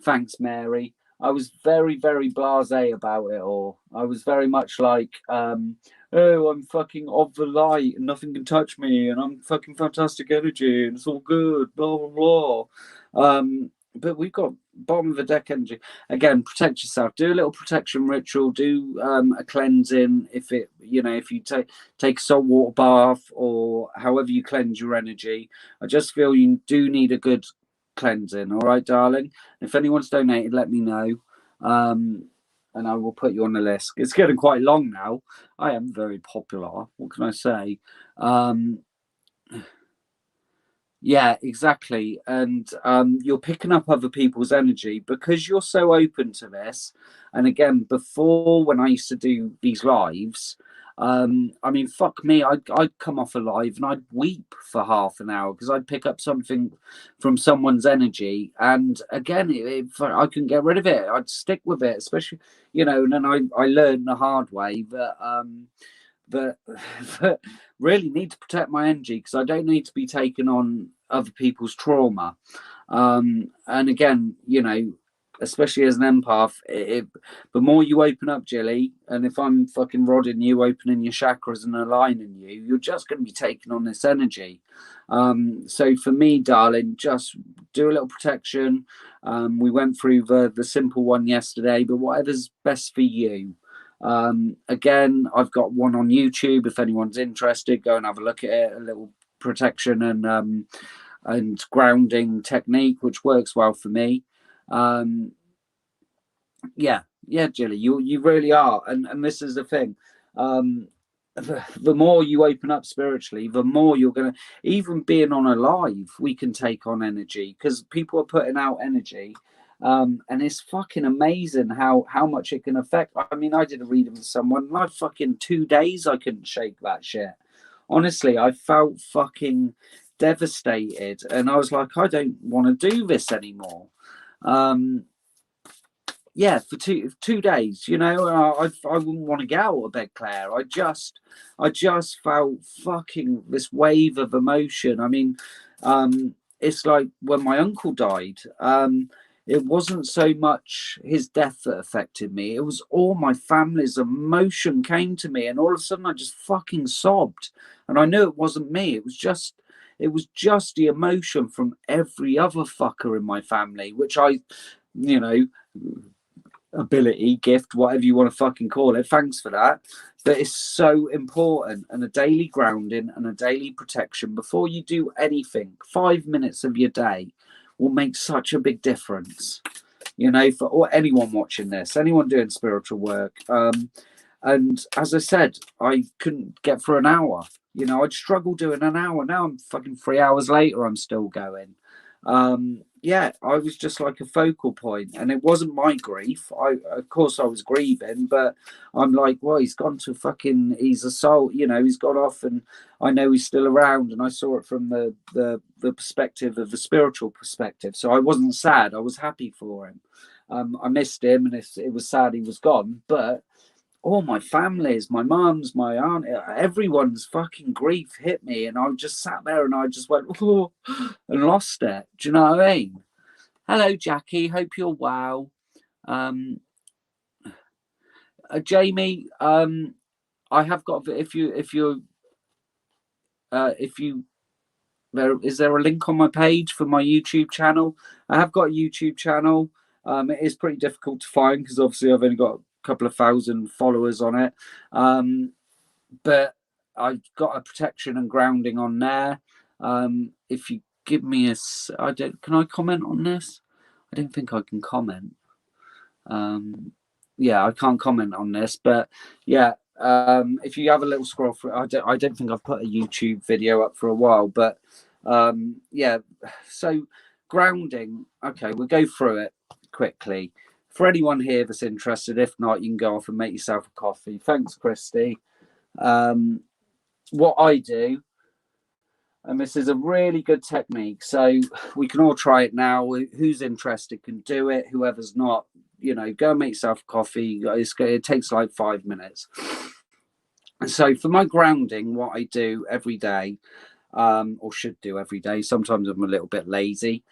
thanks, Mary. I was very, very blasé about it all. I was very much like, oh, I'm fucking of the light and nothing can touch me and I'm fucking fantastic energy and it's all good, blah, blah, blah. But we've got bottom of the deck energy. Again, protect yourself. Do a little protection ritual. Do a cleansing. If you take a salt water bath or however you cleanse your energy. I just feel you do need a good cleansing. All right, darling. If anyone's donated, let me know. And I will put you on the list. It's getting quite long now. I am very popular. What can I say? Yeah, exactly. And you're picking up other people's energy because you're so open to this. And again, before when I used to do these lives, I mean, fuck me, I'd come off a live and I'd weep for half an hour because I'd pick up something from someone's energy. And again, if I couldn't get rid of it, I'd stick with it, especially, and then I learned the hard way that really need to protect my energy because I don't need to be taking on other people's trauma. And again, especially as an empath, the more you open up, Jilly, and if I'm fucking rodding you, opening your chakras and aligning you, you're just going to be taking on this energy. So for me, darling, just do a little protection. We went through the simple one yesterday, but whatever's best for you. Again, I've got one on YouTube. If anyone's interested, go and have a look at it. A little protection and grounding technique, which works well for me. Yeah, Jilly, you really are, and this is the thing. The more you open up spiritually, the more you're gonna. Even being on a live, we can take on energy because people are putting out energy. And it's fucking amazing how much it can affect. I mean, I did a reading with someone, and I fucking 2 days I couldn't shake that shit. Honestly, I felt fucking devastated, and I was like, I don't want to do this anymore. Yeah, for 2 days, I wouldn't want to get out of bed, Claire. I just felt fucking this wave of emotion. I mean, it's like when my uncle died. It wasn't so much his death that affected me. It was all my family's emotion came to me, and all of a sudden I just fucking sobbed. And I knew it wasn't me. It was just the emotion from every other fucker in my family, which ability, gift, whatever you want to fucking call it. Thanks for that. But it's so important, and a daily grounding and a daily protection before you do anything. 5 minutes of your day will make such a big difference, for anyone watching this, anyone doing spiritual work. And as I said, I couldn't get through an hour. I'd struggle doing an hour. Now I'm fucking 3 hours later, I'm still going. Yeah, I was just like a focal point, and it wasn't my grief. Of course I was grieving, but I'm like, well, he's gone to fucking, he's a soul, he's got off, and I know he's still around, and I saw it from the perspective of the spiritual perspective. So I wasn't sad, I was happy for him. I missed him, and it was sad he was gone, but all my families, my mum's, my aunt, everyone's fucking grief hit me, and I just sat there and I just went, oh, and lost it. Do you know what I mean? Hello, Jackie. Hope you're well. Jamie, I have got. If you is there a link on my page for my YouTube channel? I have got a YouTube channel. It is pretty difficult to find because obviously I've only got couple of thousand followers on it, but I've got a protection and grounding on there. If you give me can I comment on this? I don't think I can comment. Yeah, I can't comment on this, but yeah, if you have a little scroll through, I don't think I've put a YouTube video up for a while, but yeah, so grounding. Okay, we'll go through it quickly. For anyone here that's interested, if not, you can go off and make yourself a coffee. Thanks, Christy. What I do, and this is a really good technique, so we can all try it now. Who's interested can do it. Whoever's not, go and make yourself a coffee. It takes like 5 minutes. So for my grounding, what I do every day, or should do every day, sometimes I'm a little bit lazy.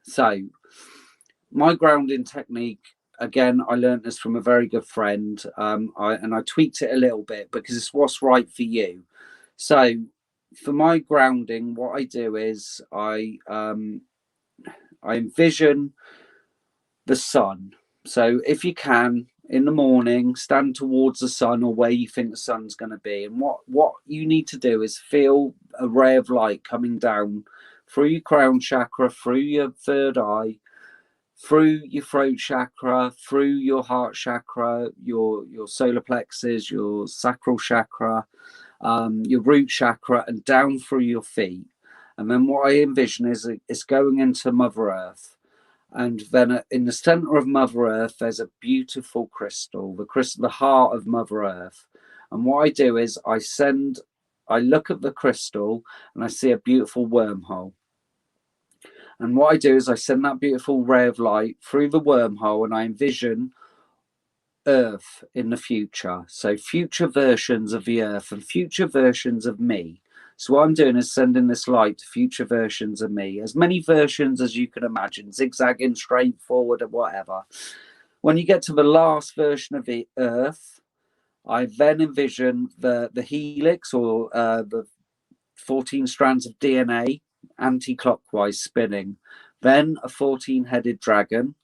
So my grounding technique, again, I learned this from a very good friend, and I tweaked it a little bit because it's what's right for you. So for my grounding, what I do is I envision the sun. So if you can, in the morning, stand towards the sun or where you think the sun's going to be. And what you need to do is feel a ray of light coming down through your crown chakra, through your third eye, through your throat chakra, through your heart chakra, your solar plexus, your sacral chakra, your root chakra, and down through your feet. And then what I envision is it's going into Mother Earth. And then in the center of Mother Earth, there's a beautiful crystal, the heart of Mother Earth. And what I do is I look at the crystal and I see a beautiful wormhole. And what I do is I send that beautiful ray of light through the wormhole and I envision Earth in the future. So future versions of the Earth and future versions of me. So what I'm doing is sending this light to future versions of me, as many versions as you can imagine, zigzagging, straight forward, or whatever. When you get to the last version of the Earth, I then envision the helix, or the 14 strands of DNA anti-clockwise spinning, then a 14-headed dragon,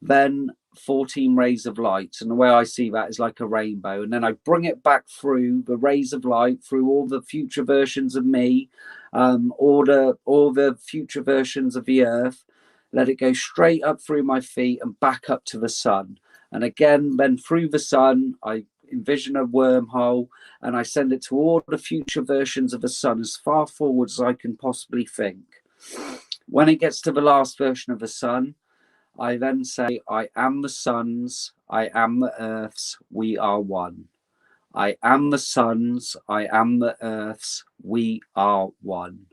then 14 rays of light. And the way I see that is like a rainbow. And then I bring it back through the rays of light, through all the future versions of me, all the future versions of the Earth, let it go straight up through my feet and back up to the sun. And again, then through the sun, I envision a wormhole and I send it to all the future versions of the sun as far forward as I can possibly think. When it gets to the last version of the sun, I then say, I am the sun's, I am the earth's, we are one. I am the sun's, I am the earth's, we are one.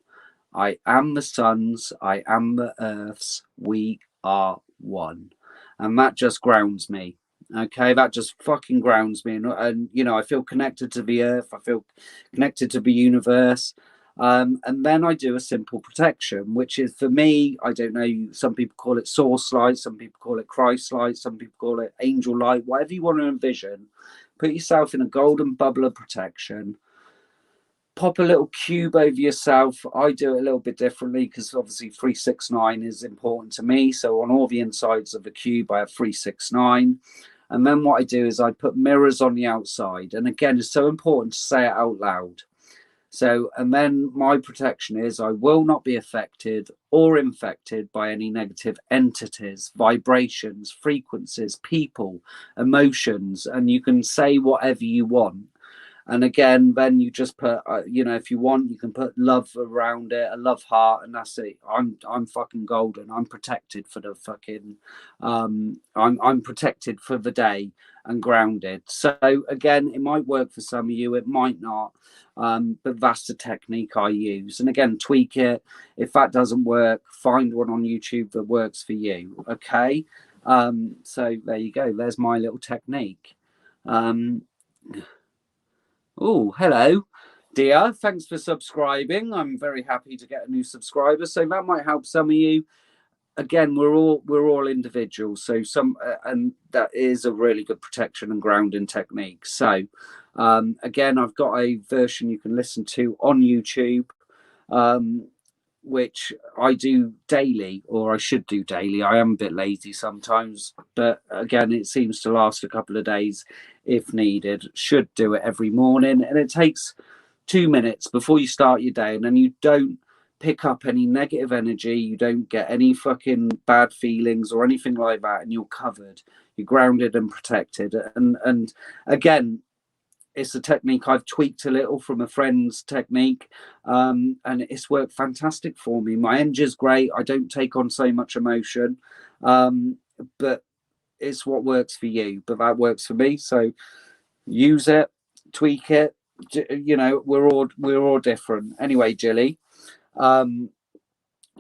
I am the sun's, I am the earth's, we are one. And that just grounds me. Okay, that just fucking grounds me. And you know, I feel connected to the earth, I feel connected to the universe. And then I do a simple protection, which is, for me, I don't know, some people call it source light, some people call it Christ light, some people call it angel light, whatever you want to envision. Put yourself in a golden bubble of protection. Pop a little cube over yourself. I do it a little bit differently because obviously 369 is important to me. So on all the insides of the cube, I have 369. And then what I do is I put mirrors on the outside. And again, it's so important to say it out loud. So, and then my protection is I will not be affected or infected by any negative entities, vibrations, frequencies, people, emotions, and you can say whatever you want. And again, then you just put, you know, if you want, you can put love around it, a love heart, and that's it. I'm fucking golden. I'm protected for the fucking, I'm protected for the day and grounded. So again, it might work for some of you, it might not, but that's the technique I use. And again, tweak it. If that doesn't work, find one on YouTube that works for you. Okay. So there you go. There's my little technique. Oh, hello, dear. Thanks for subscribing. I'm very happy to get a new subscriber. So that might help some of you. Again, we're all individuals. So and that is a really good protection and grounding technique. So again, I've got a version you can listen to on YouTube, which I do daily, or I should do daily. I am a bit lazy sometimes, but again, it seems to last a couple of days if needed. Should do it every morning, and it takes 2 minutes before you start your day, and then you don't pick up any negative energy, you don't get any fucking bad feelings or anything like that, and you're covered, you're grounded and protected. And again, it's a technique I've tweaked a little from a friend's technique, and it's worked fantastic for me. My engine's great. I don't take on so much emotion, but it's what works for you. But that works for me. So use it, tweak it. You know, we're all different. Anyway, Jilly.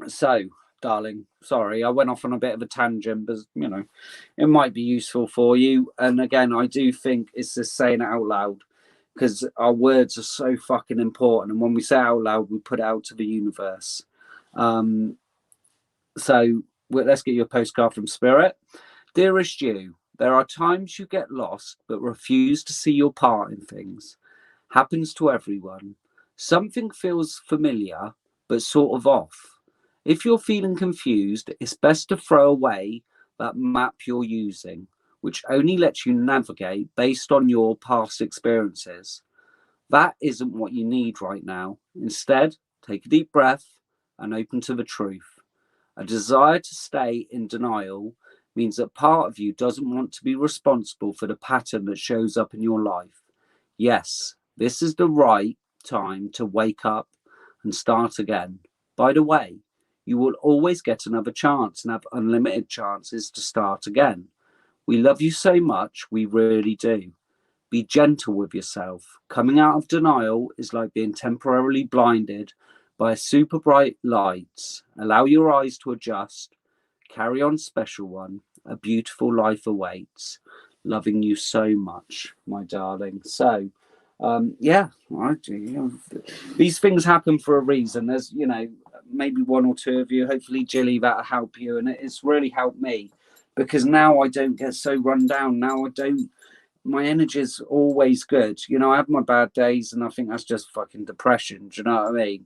So, darling, sorry, I went off on a bit of a tangent, but you know, it might be useful for you. And again, I do think it's just saying it out loud, because our words are so fucking important. And when we say it out loud, we put it out to the universe. So let's get you a postcard from Spirit. Dearest you, there are times you get lost but refuse to see your part in things. Happens to everyone. Something feels familiar, but sort of off. If you're feeling confused, it's best to throw away that map you're using, which only lets you navigate based on your past experiences. That isn't what you need right now. Instead, take a deep breath and open to the truth. A desire to stay in denial means that part of you doesn't want to be responsible for the pattern that shows up in your life. Yes, this is the right time to wake up and start again. By the way, you will always get another chance and have unlimited chances to start again. We love you so much, we really do. Be gentle with yourself. Coming out of denial is like being temporarily blinded by super bright lights. Allow your eyes to adjust. Carry on, special one. A beautiful life awaits. Loving you so much, my darling. So, yeah, these things happen for a reason. There's, maybe one or two of you, hopefully, Jilly, that'll help you. And it's really helped me because now I don't get so run down. Now my energy is always good. I have my bad days and I think that's just fucking depression. Do you know what I mean?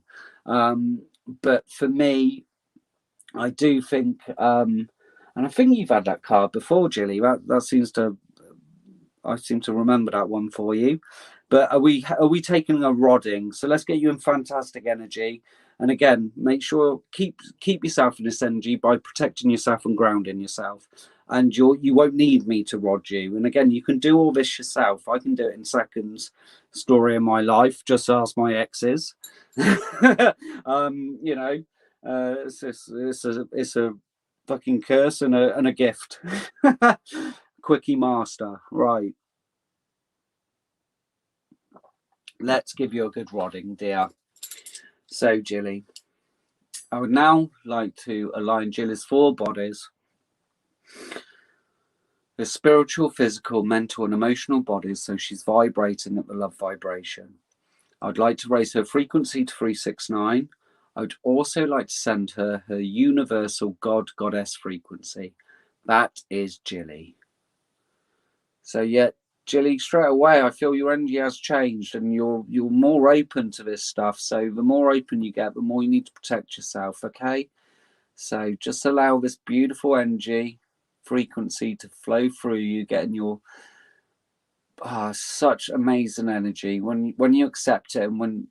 But for me, I do think, and I think you've had that card before, Jilly. I seem to remember that one for you. But are we taking a rodding? So let's get you in fantastic energy. And again, make sure keep yourself in this energy by protecting yourself and grounding yourself. And you won't need me to rod you. And again, you can do all this yourself. I can do it in seconds. Story of my life. Just ask my exes. It's a fucking curse and a gift. Quickie master, right? Let's give you a good rodding, dear. So, Jilly, I would now like to align Jilly's 4 bodies: the spiritual, physical, mental, and emotional bodies, so she's vibrating at the love vibration. I'd like to raise her frequency to 369. I would also like to send her universal God, Goddess frequency. That is Jilly. So, yeah, Jilly, straight away, I feel your energy has changed and you're more open to this stuff. So the more open you get, the more you need to protect yourself, okay? So just allow this beautiful energy frequency to flow through you, getting your such amazing energy when you accept it. And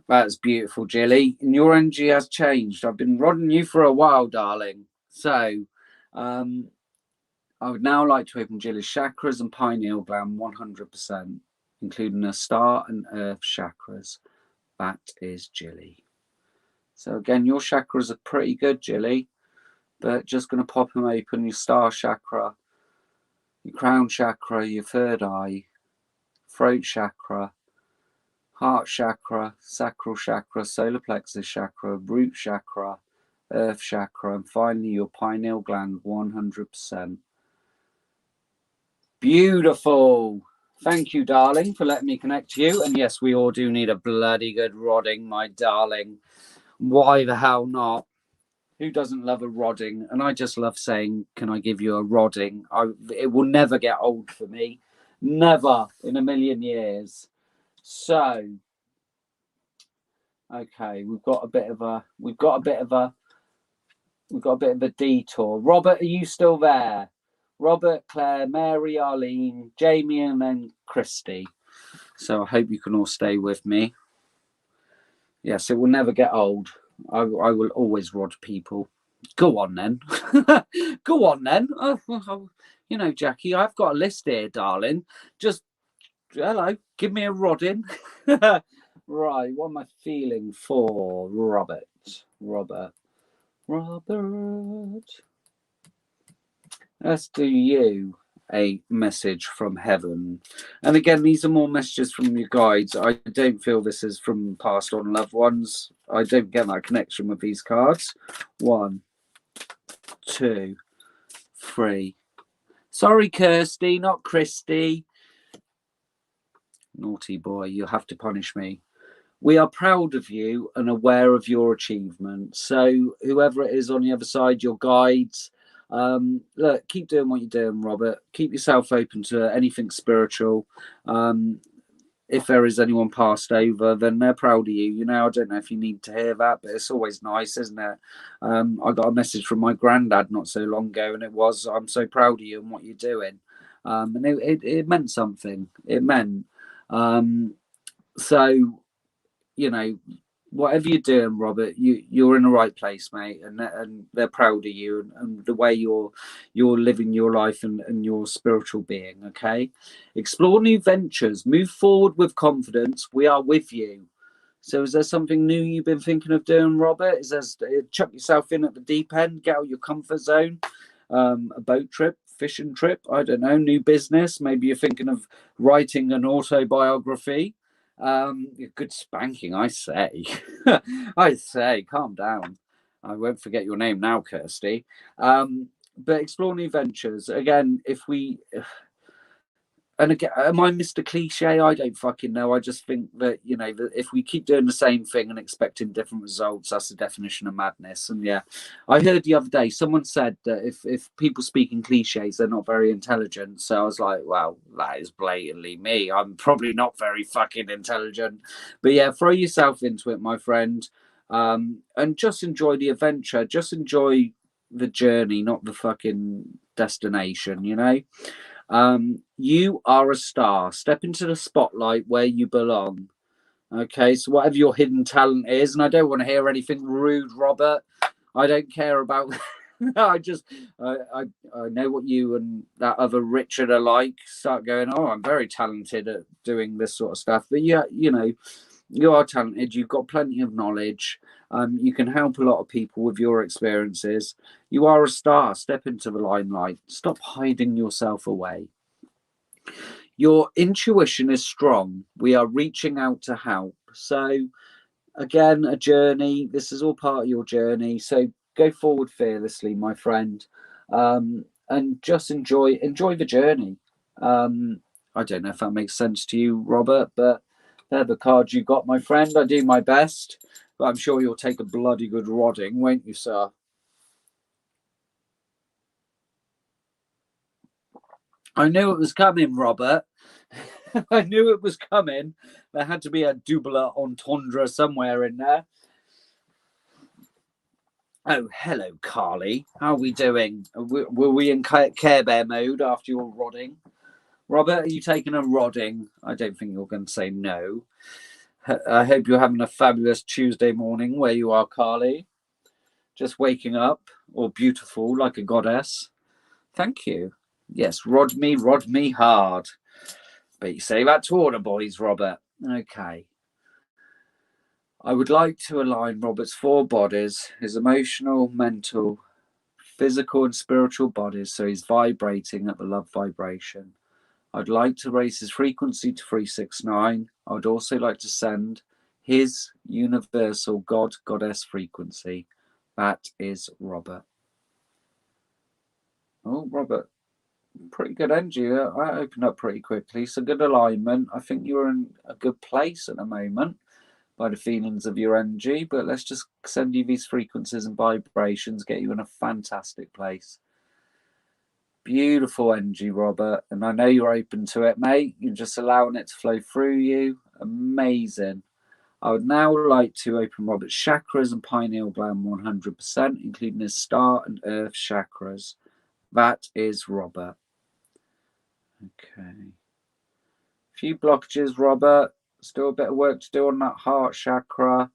that's beautiful, Jilly. And your energy has changed. I've been rodding you for a while, darling. So I would now like to open Jilly's chakras and pineal gland 100%, including her star and earth chakras. That is Jilly. So again, your chakras are pretty good, Jilly, but just going to pop them open. Your star chakra, your crown chakra, your third eye, throat chakra, heart chakra, sacral chakra, solar plexus chakra, root chakra, earth chakra, and finally your pineal gland 100%. Beautiful. Thank you, darling, for letting me connect to you. And yes, we all do need a bloody good rodding, my darling. Why the hell not? Who doesn't love a rodding? And I just love saying, can I give you a rodding? It will never get old for me. Never in a million years. So, okay, we've got a bit of a detour. Robert, are you still there? Robert, Claire, Mary, Arlene, Jamie, and then Christy. So I hope you can all stay with me. Yes, it will never get old. I will always rod people. Go on then. Go on then. Jackie, I've got a list here, darling. Just, hello, give me a rodding. Right, what am I feeling for Robert? Let's do you a message from heaven. And again, these are more messages from your guides. I don't feel this is from passed on loved ones. I don't get that connection with these cards. 1, 2, 3. Sorry, Kirsty, not Christy. Naughty boy, you'll have to punish me. We are proud of you and aware of your achievements. So whoever it is on the other side, your guides, look, keep doing what you're doing, Robert. Keep yourself open to anything spiritual. if there is anyone passed over, then they're proud of you. You know, I don't know if you need to hear that, but it's always nice, isn't it? I got a message from my granddad not so long ago, and it was, "I'm so proud of you and what you're doing," and it meant something. It meant so. You know, whatever you're doing, Robert, you're in the right place, mate, and they're proud of you and the way you're living your life and your spiritual being. Okay, explore new ventures, move forward with confidence. We are with you. So, is there something new you've been thinking of doing, Robert? Is there chuck yourself in at the deep end, get out of your comfort zone, a boat trip, fishing trip? I don't know, new business. Maybe you're thinking of writing an autobiography. Good spanking, I say. I say, calm down. I won't forget your name now, Kirsty. But explore new ventures. Again, if we and again, am I Mr. Cliche? I don't fucking know. I just think that, you know, that if we keep doing the same thing and expecting different results, that's the definition of madness. And yeah, I heard the other day someone said that if people speak in cliches, they're not very intelligent. So I was like, well, that is blatantly me. I'm probably not very fucking intelligent. But yeah, throw yourself into it, my friend, and just enjoy the adventure. Just enjoy the journey, not the fucking destination. You know. You are a star. Step into the spotlight where you belong. Okay, so whatever your hidden talent is, and I don't want to hear anything rude, Robert. I don't care about. I just, I know what you and that other Richard are like. Start going, oh, I'm very talented at doing this sort of stuff. But yeah, you know, you are talented. You've got plenty of knowledge. You can help a lot of people with your experiences. You are a star. Step into the limelight. Stop hiding yourself away. Your intuition is strong. We are reaching out to help. So, again, a journey. This is all part of your journey. So, go forward fearlessly, my friend, and just enjoy the journey. I don't know if that makes sense to you, Robert, but they're the cards you got, my friend. I do my best, but I'm sure you'll take a bloody good rodding, won't you, sir? I knew it was coming, Robert. I knew it was coming. There had to be a double entendre somewhere in there. Oh, hello, Carly. How are we doing? Were we in Care Bear mode after your rodding? Robert, are you taking a rodding? I don't think you're going to say no. I hope you're having a fabulous Tuesday morning where you are, Carly. Just waking up, or beautiful like a goddess. Thank you. Yes, rod me hard. But you say that to all the boys, Robert. Okay. I would like to align Robert's four bodies, his emotional, mental, physical, and spiritual bodies, so he's vibrating at the love vibration. I'd like to raise his frequency to 369. I would also like to send his universal God, Goddess frequency. That is Robert. Oh, Robert, pretty good energy. I opened up pretty quickly, so good alignment. I think you're in a good place at the moment by the feelings of your energy, but let's just send you these frequencies and vibrations, get you in a fantastic place. Beautiful energy, Robert, and I know you're open to it, mate. You're just allowing it to flow through you. Amazing. I would now like to open Robert's chakras and pineal gland 100%, including his star and earth chakras. That is Robert. Okay. A few blockages, Robert. Still a bit of work to do on that heart chakra.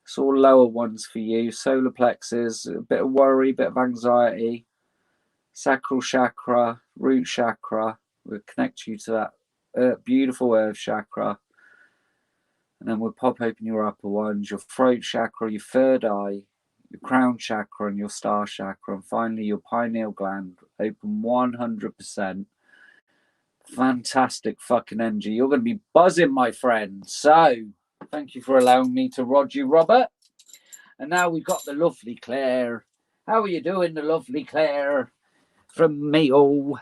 It's all lower ones for you. Solar plexus, a bit of worry, a bit of anxiety. Sacral chakra, root chakra. We'll connect you to that beautiful earth chakra. And then we'll pop open your upper ones, your throat chakra, your third eye, your crown chakra, and your star chakra. And finally, your pineal gland, open 100%. Fantastic fucking energy. You're going to be buzzing, my friend. So, thank you for allowing me to rod you, Robert. And now we've got the lovely Claire. How are you doing, the lovely Claire? From Mayo.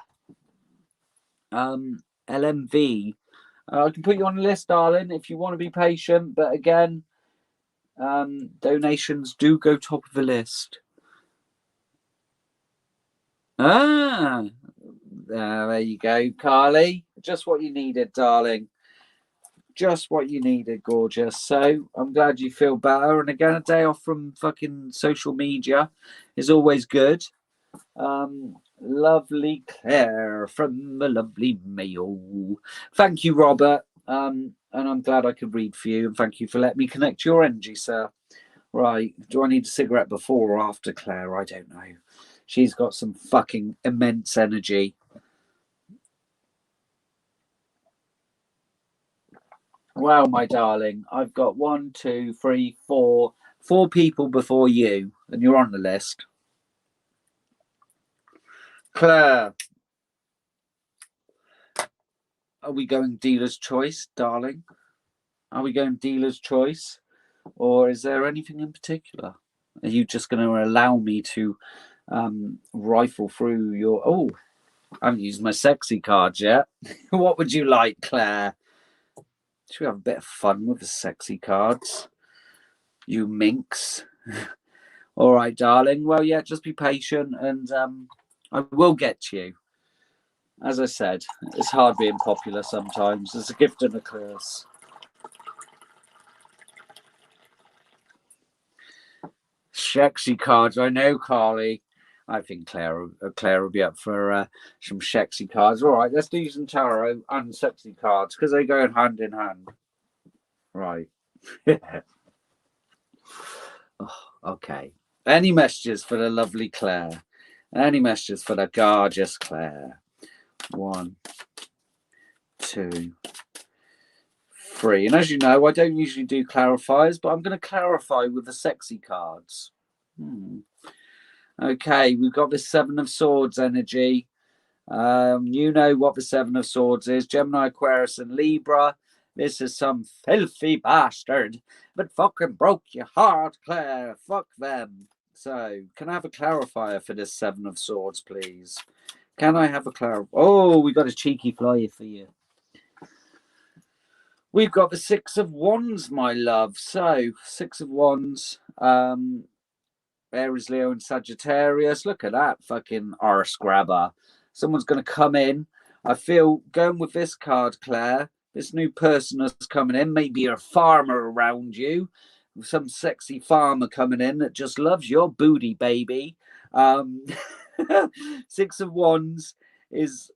LMV. I can put you on the list, darling, if you want to be patient. But again, donations do go top of the list. There you go, Carly. Just what you needed, darling. just what you needed, gorgeous. So I'm glad you feel better. And again, a day off from fucking social media is always good. Lovely Claire from the lovely mail. Thank you, Robert. And I'm glad I could read for you. And thank you for letting me connect your energy, sir. Right. Do I need a cigarette before or after Claire? I don't know. She's got some fucking immense energy. Well, my darling, I've got 1, 2, 3, 4 people before you, and you're on the list. Claire, are we going dealer's choice, darling? Are we going dealer's choice? Or is there anything in particular? Are you just going to allow me to rifle through your... Oh, I haven't used my sexy cards yet. What would you like, Claire? Should we have a bit of fun with the sexy cards? You minx. All right, darling. Well, yeah, just be patient and I will get to you. As I said, it's hard being popular sometimes. It's a gift and a curse. Sexy cards, I know, Carly. I think Claire will be up for some sexy cards. All right, let's do some tarot and sexy cards because they go hand in hand. Right. Oh, okay. Any messages for the lovely Claire? Any messages for the gorgeous Claire? 1, 2, 3. And as you know, I don't usually do clarifiers, but I'm going to clarify with the sexy cards. Okay, we've got the 7 of Swords energy. You know what the 7 of Swords is. Gemini, Aquarius, and Libra. This is some filthy bastard that fucking broke your heart, Claire. Fuck them. So, can I have a clarifier for this 7 of Swords, please? Can I have a clarifier? Oh, we got a cheeky flyer for you. We've got the 6 of Wands, my love. So, 6 of Wands. Aries, Leo, and Sagittarius. Look at that fucking arse grabber. Someone's going to come in. I feel going with this card, Claire. This new person that's coming in. Maybe a farmer around you. Some sexy farmer coming in that just loves your booty, baby. 6 of Wands is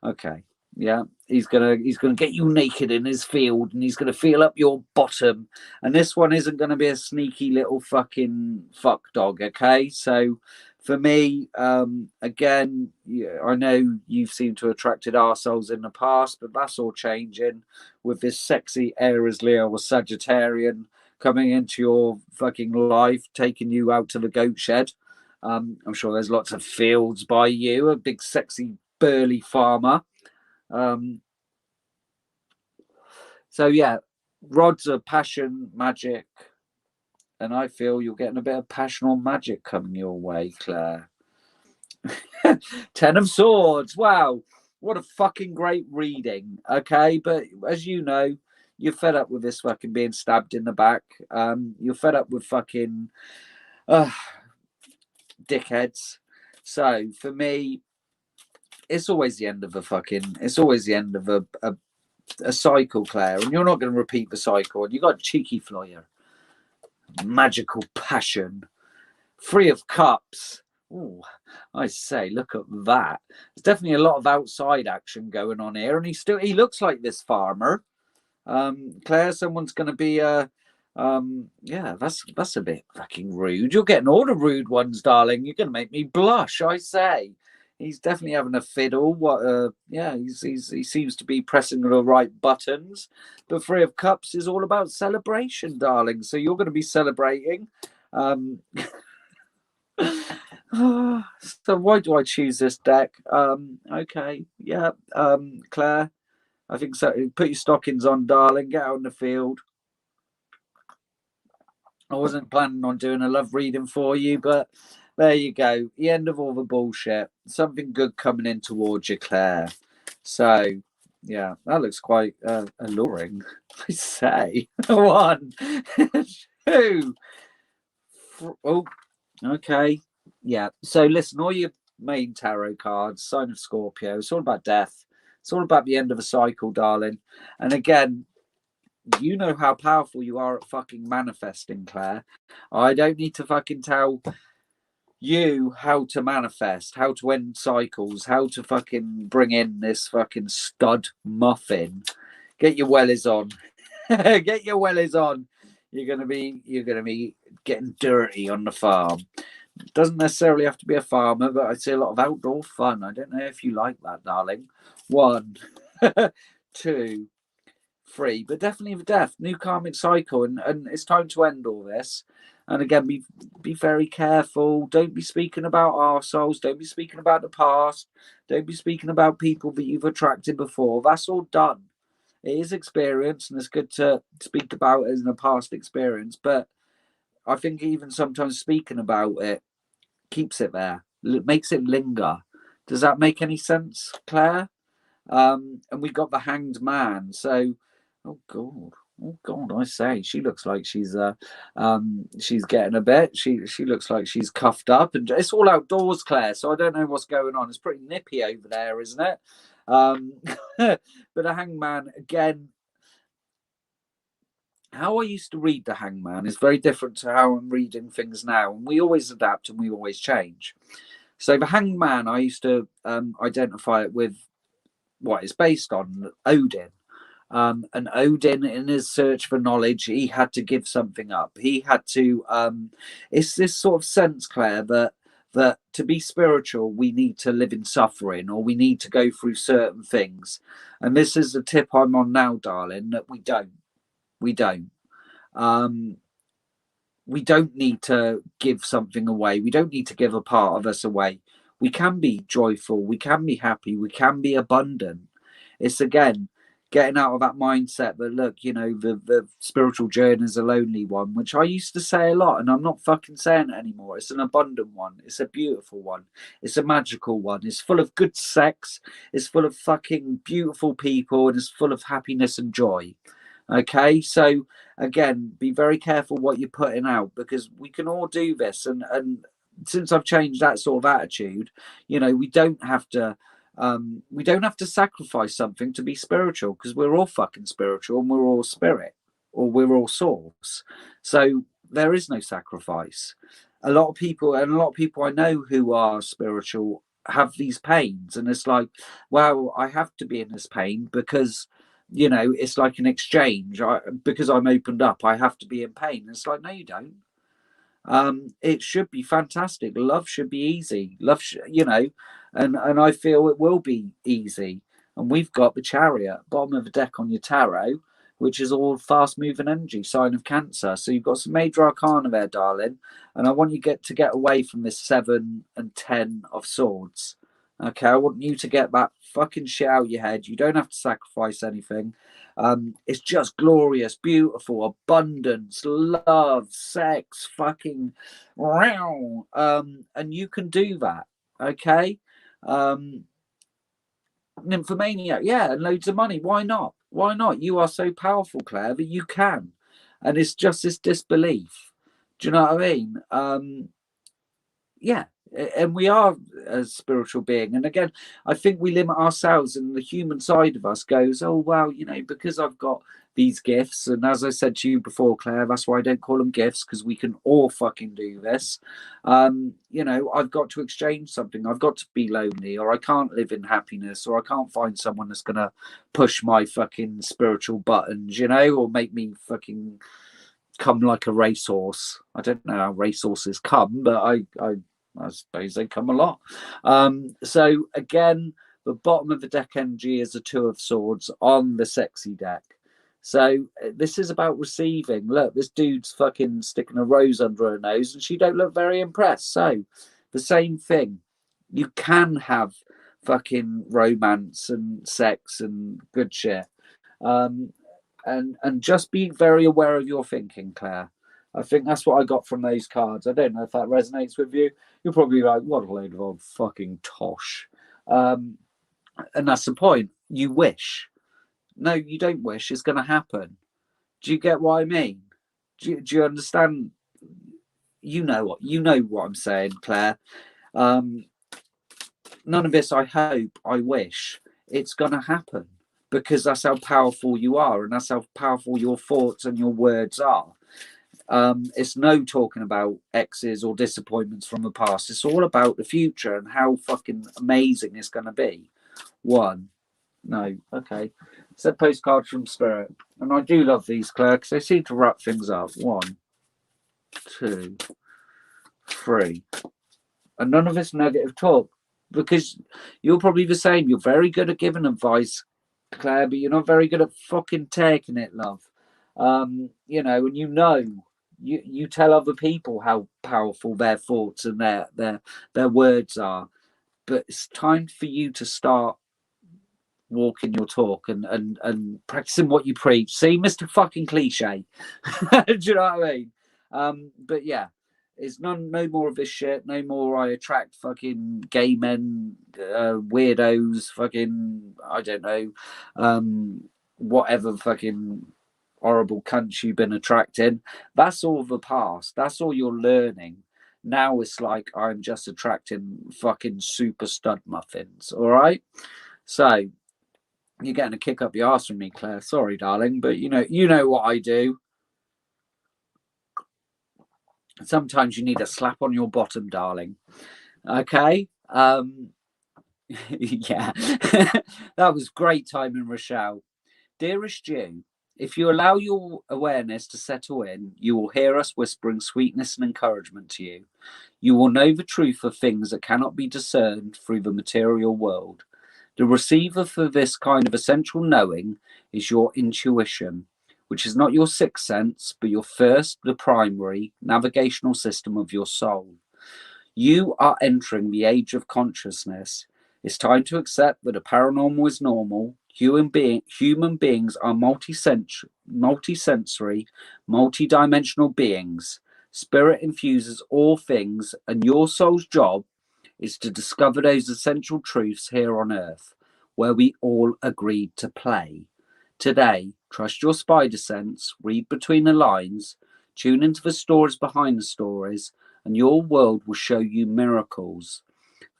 okay. Yeah, he's gonna get you naked in his field, and he's gonna feel up your bottom. And this one isn't gonna be a sneaky little fucking fuck dog. Okay, so for me, again, yeah, I know you've seemed to attracted arseholes in the past, but that's all changing with this sexy Aries, Leo, or Sagittarian coming into your fucking life, taking you out to the goat shed. I'm sure there's lots of fields by you, a big sexy burly farmer. So yeah, rods are passion, magic, and I feel you're getting a bit of passion or magic coming your way, Claire. 10 of Swords. Wow, what a fucking great reading. Okay, but as you know, you're fed up with this fucking being stabbed in the back. You're fed up with fucking dickheads. So for me, it's always the end of a cycle, Claire, and you're not going to repeat the cycle. And you got cheeky flyer, magical passion, 3 of Cups. Oh, I say, look at that. There's definitely a lot of outside action going on here, and he looks like this farmer. Claire, someone's going to be yeah, that's a bit fucking rude. You're getting all the rude ones, darling. You're going to make me blush, I say. He's definitely having a fiddle. Yeah, he seems to be pressing the right buttons. But 3 of Cups is all about celebration, darling. So you're going to be celebrating. So why do I choose this deck? Okay, yeah, Claire, I think so. Put your stockings on, darling. Get out in the field. I wasn't planning on doing a love reading for you, but there you go. The end of all the bullshit. Something good coming in towards you, Claire. So, yeah, that looks quite alluring, I say. 1, 2. Oh, okay. Yeah. So, listen, all your main tarot cards, sign of Scorpio, it's all about death. It's all about the end of a cycle, darling. And again, you know how powerful you are at fucking manifesting, Claire. I don't need to fucking tell you how to manifest, how to end cycles, how to fucking bring in this fucking stud muffin. Get your wellies on. Get your wellies on. You're gonna be getting dirty on the farm. Doesn't necessarily have to be a farmer, but I see a lot of outdoor fun. I don't know if you like that, darling. 1, 2, 3, but definitely the death, new karmic cycle, and it's time to end all this. And again, be very careful. Don't be speaking about ourselves. Don't be speaking about the past. Don't be speaking about people that you've attracted before. That's all done. It is experience, and it's good to speak about it as a past experience. But I think even sometimes speaking about it keeps it there, makes it linger. Does that make any sense, Claire? And we got the Hanged Man. So, oh god, I say, she looks like she's getting a bit. She looks like she's cuffed up, and it's all outdoors, Claire. So I don't know what's going on. It's pretty nippy over there, isn't it? But a Hangman again. How I used to read the Hangman is very different to how I'm reading things now, and we always adapt and we always change. So the Hangman, I used to identify it with what it's based on, Odin. And Odin, in his search for knowledge, he had to give something up. He had to. It's this sort of sense, Claire, that to be spiritual, we need to live in suffering, or we need to go through certain things. And this is the tip I'm on now, darling. That we don't. We don't. We don't need to give something away. We don't need to give a part of us away. We can be joyful. We can be happy. We can be abundant. It's again getting out of that mindset that, look, you know, the spiritual journey is a lonely one, which I used to say a lot, and I'm not fucking saying it anymore. It's an abundant one. It's a beautiful one. It's a magical one. It's full of good sex. It's full of fucking beautiful people, and it's full of happiness and joy. Okay, so again, be very careful what you're putting out, because we can all do this, and since I've changed that sort of attitude, you know, we don't have to sacrifice something to be spiritual, because we're all fucking spiritual and we're all spirit, or we're all source. So there is no sacrifice. A lot of people I know who are spiritual have these pains, and it's like, well, I have to be in this pain because, you know, it's like an exchange. Because I'm opened up, I have to be in pain. It's like, no, you don't. It should be fantastic. Love should be easy. You know, and I feel it will be easy. And we've got the Chariot, bottom of the deck on your tarot, which is all fast moving energy, sign of Cancer. So you've got some major arcana there, darling. And I want you to get away from this 7 and 10 of swords. Okay, I want you to get that fucking shit out of your head. You don't have to sacrifice anything. It's just glorious, beautiful, abundance, love, sex, fucking wow. And you can do that. Okay. Nymphomaniac, yeah, and loads of money. Why not? Why not? You are so powerful, Claire, that you can. And it's just this disbelief. Do you know what I mean? Yeah, and we are a spiritual being, and again, I think we limit ourselves, and the human side of us goes, oh well, you know, because I've got these gifts, and as I said to you before, Claire, that's why I don't call them gifts, because we can all fucking do this. You know, I've got to exchange something. I've got to be lonely, or I can't live in happiness, or I can't find someone that's gonna push my fucking spiritual buttons, you know, or make me fucking come like a racehorse. I don't know how racehorses come, but I suppose they come a lot. So again, the bottom of the deck energy is a 2 of swords on the sexy deck. So this is about receiving. Look, this dude's fucking sticking a rose under her nose, and she don't look very impressed. So the same thing. You can have fucking romance and sex and good shit. And just be very aware of your thinking, Claire. I think that's what I got from those cards. I don't know if that resonates with you. You're probably like, what a load of old fucking tosh. And that's the point. You wish. No, you don't wish. It's going to happen. Do you get what I mean? Do you understand? You know what I'm saying, Claire. None of this I hope, I wish. it's going to happen, because that's how powerful you are, and that's how powerful your thoughts and your words are. It's no talking about exes or disappointments from the past. It's all about the future and how fucking amazing it's going to be. One, no, okay. It's a postcard from Spirit, and I do love these, Claire, because they seem to wrap things up. 1, 2, 3, and none of it's negative talk, because you're probably the same. You're very good at giving advice, Claire, but you're not very good at fucking taking it, love. You know, and you tell other people how powerful their thoughts and their words are, but it's time for you to start walking your talk and practicing what you preach. See, Mr. Fucking Cliche. Do you know what I mean? But yeah, it's no more of this shit. No more I attract fucking gay men, weirdos, fucking, I don't know, whatever fucking horrible cunts you've been attracting. That's all the past. That's all you're learning. Now it's like I'm just attracting fucking super stud muffins. All right. So you're getting a kick up your ass from me, Claire. Sorry, darling, but you know what I do. Sometimes you need a slap on your bottom, darling. Okay. Yeah. That was great timing, Rochelle. Dearest Jew, if you allow your awareness to settle in, you will hear us whispering sweetness and encouragement to you. You will know the truth of things that cannot be discerned through the material world. The receiver for this kind of essential knowing is your intuition, which is not your sixth sense, but your first, the primary, navigational system of your soul. You are entering the age of consciousness. It's time to accept that the paranormal is normal. Human beings are multisensory, multidimensional beings. Spirit infuses all things, and your soul's job is to discover those essential truths here on Earth, where we all agreed to play. Today, trust your spider sense, read between the lines, tune into the stories behind the stories, and your world will show you miracles.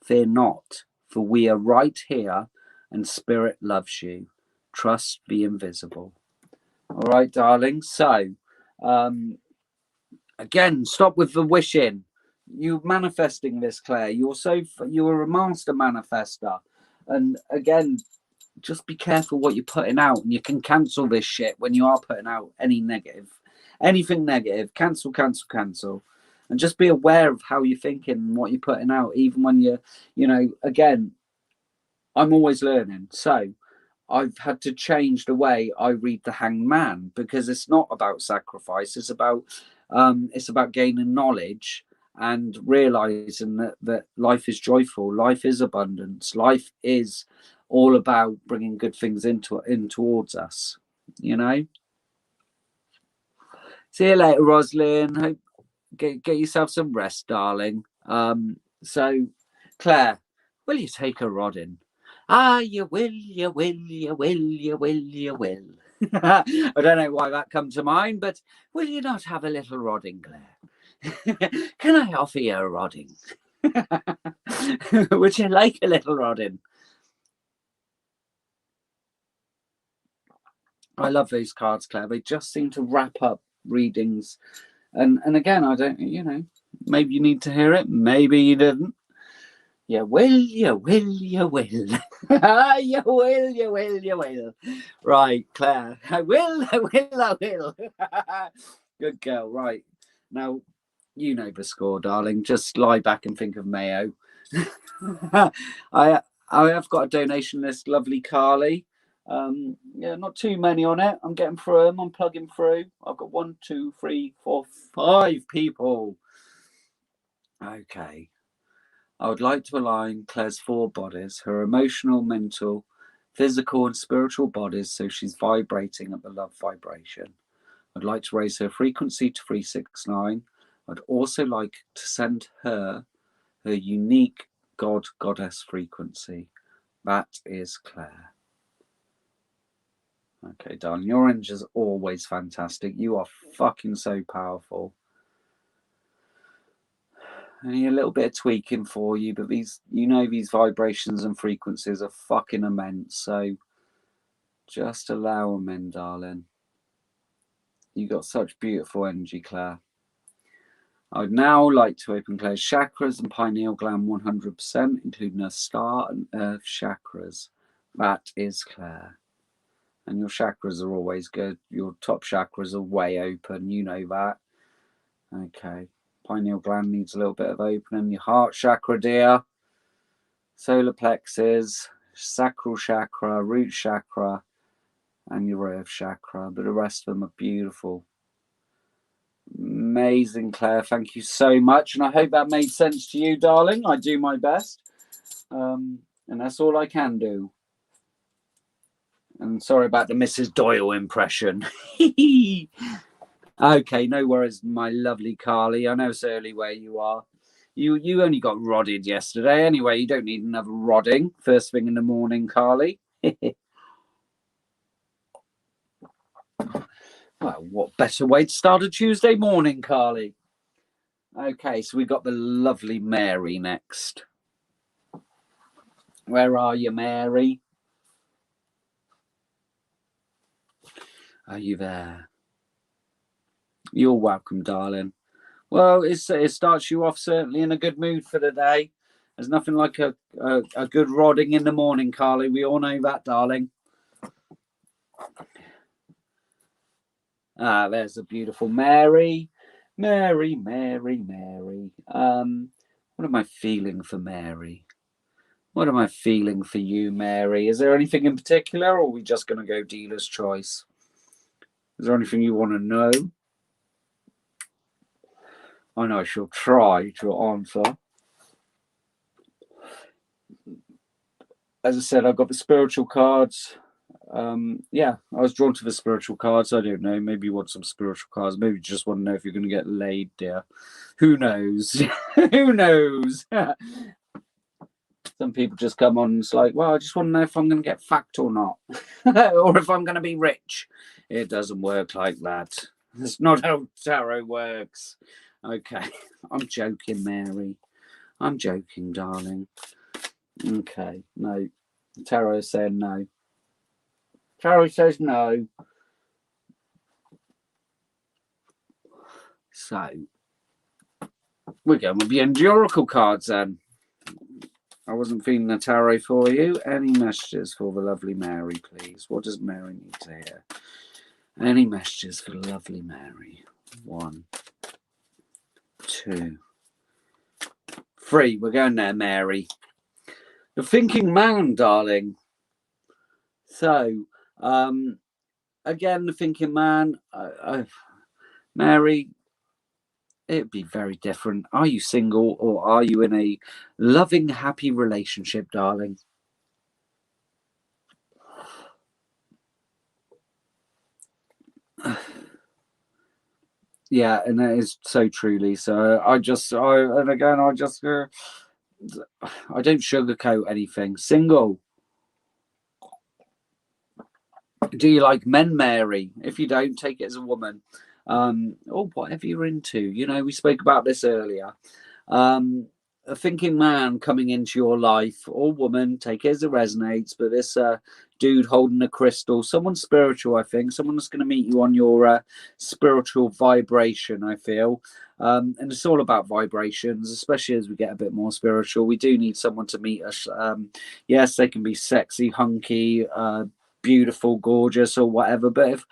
Fear not, for we are right here, and Spirit loves you. Trust the invisible. All right, darling. So, again, stop with the wishing. You manifesting this, Claire. You're a master manifester, and again, just be careful what you're putting out, and you can cancel this shit when you are putting out anything negative. Cancel, and just be aware of how you're thinking and what you're putting out, even when again, I'm always learning, so I've had to change the way I read the Hanged Man, because it's not about sacrifice. It's about gaining knowledge and realizing that life is joyful, life is abundance, life is all about bringing good things in towards us. See you later, Roslyn. Hope get yourself some rest, darling. So Claire, will you take a rod in? Ah, you will. I don't know why that come to mind, but will you not have a little rodding, Claire? Can I offer you a rodding? Would you like a little rodding? I love these cards, Claire. They just seem to wrap up readings. And again, I don't, maybe you need to hear it. Maybe you didn't. You will. You will. Right, Claire. I will. Good girl. Right. Now, you know the score, darling. Just lie back and think of Mayo. I have got a donation list, lovely Carly. Yeah, not too many on it. I'm getting through them. I'm plugging through. I've got 1, 2, 3, 4, 5 people. Okay. I would like to align Claire's 4 bodies, her emotional, mental, physical, and spiritual bodies, so she's vibrating at the love vibration. I'd like to raise her frequency to 369. I'd also like to send her unique goddess frequency. That is Claire. Okay, darling, your energy is always fantastic. You are fucking so powerful. Only a little bit of tweaking for you, but these, these vibrations and frequencies are fucking immense. So just allow them in, darling. You got such beautiful energy, Claire. I'd now like to open Claire's chakras and pineal gland 100%, including her star and earth chakras. That is Claire. And your chakras are always good. Your top chakras are way open. You know that. Okay. Pineal gland needs a little bit of opening. Your heart chakra, dear. Solar plexus, sacral chakra, root chakra, and your earth chakra. But the rest of them are beautiful. Amazing, Claire. Thank you so much. And I hope that made sense to you, darling. I do my best. And that's all I can do. And sorry about the Mrs. Doyle impression. Okay, no worries, my lovely Carly. I know it's early where you are. You only got rodded yesterday. Anyway, you don't need another rodding first thing in the morning, Carly. Well, what better way to start a Tuesday morning, Carly? Okay, so we got the lovely Mary next. Where are you, Mary? Are you there? You're welcome, darling. Well, it starts you off certainly in a good mood for the day. There's nothing like a good rodding in the morning, Carly. We all know that, darling. Ah, there's a beautiful Mary. Mary, Mary, Mary. What am I feeling for Mary? What am I feeling for you, Mary? Is there anything in particular, or are we just going to go dealer's choice? Is there anything you want to know? I know I shall try to answer. As I said, I've got the spiritual cards. Yeah, I was drawn to the spiritual cards. I don't know. Maybe you want some spiritual cards. Maybe you just want to know if you're going to get laid, dear. Who knows? Who knows? Some people just come on and it's like, well, I just want to know if I'm going to get fucked or not. Or if I'm going to be rich. It doesn't work like that. That's not how tarot works. Okay. I'm joking, Mary. I'm joking, darling. Okay. No. Tarot is saying no. Tarot says no. So, we're going with the Oracle cards then. I wasn't feeling the tarot for you. Any messages for the lovely Mary, please? What does Mary need to hear? Any messages for the lovely Mary? 1, 2, 3. We're going there, Mary. The thinking man, darling. So, again, the thinking man. Mary, it'd be very different. Are you single or are you in a loving, happy relationship, darling? Yeah, and that is so truly. So I don't sugarcoat anything. Single. Do you like men, Mary? If you don't, take it as a woman. Or whatever you're into. You know, we spoke about this earlier. A thinking man coming into your life, or woman, take it as it resonates, but this dude holding a crystal, someone spiritual, I think, someone that's going to meet you on your spiritual vibration, I feel. And it's all about vibrations, especially as we get a bit more spiritual. We do need someone to meet us. Yes, they can be sexy, hunky, beautiful, gorgeous, or whatever, but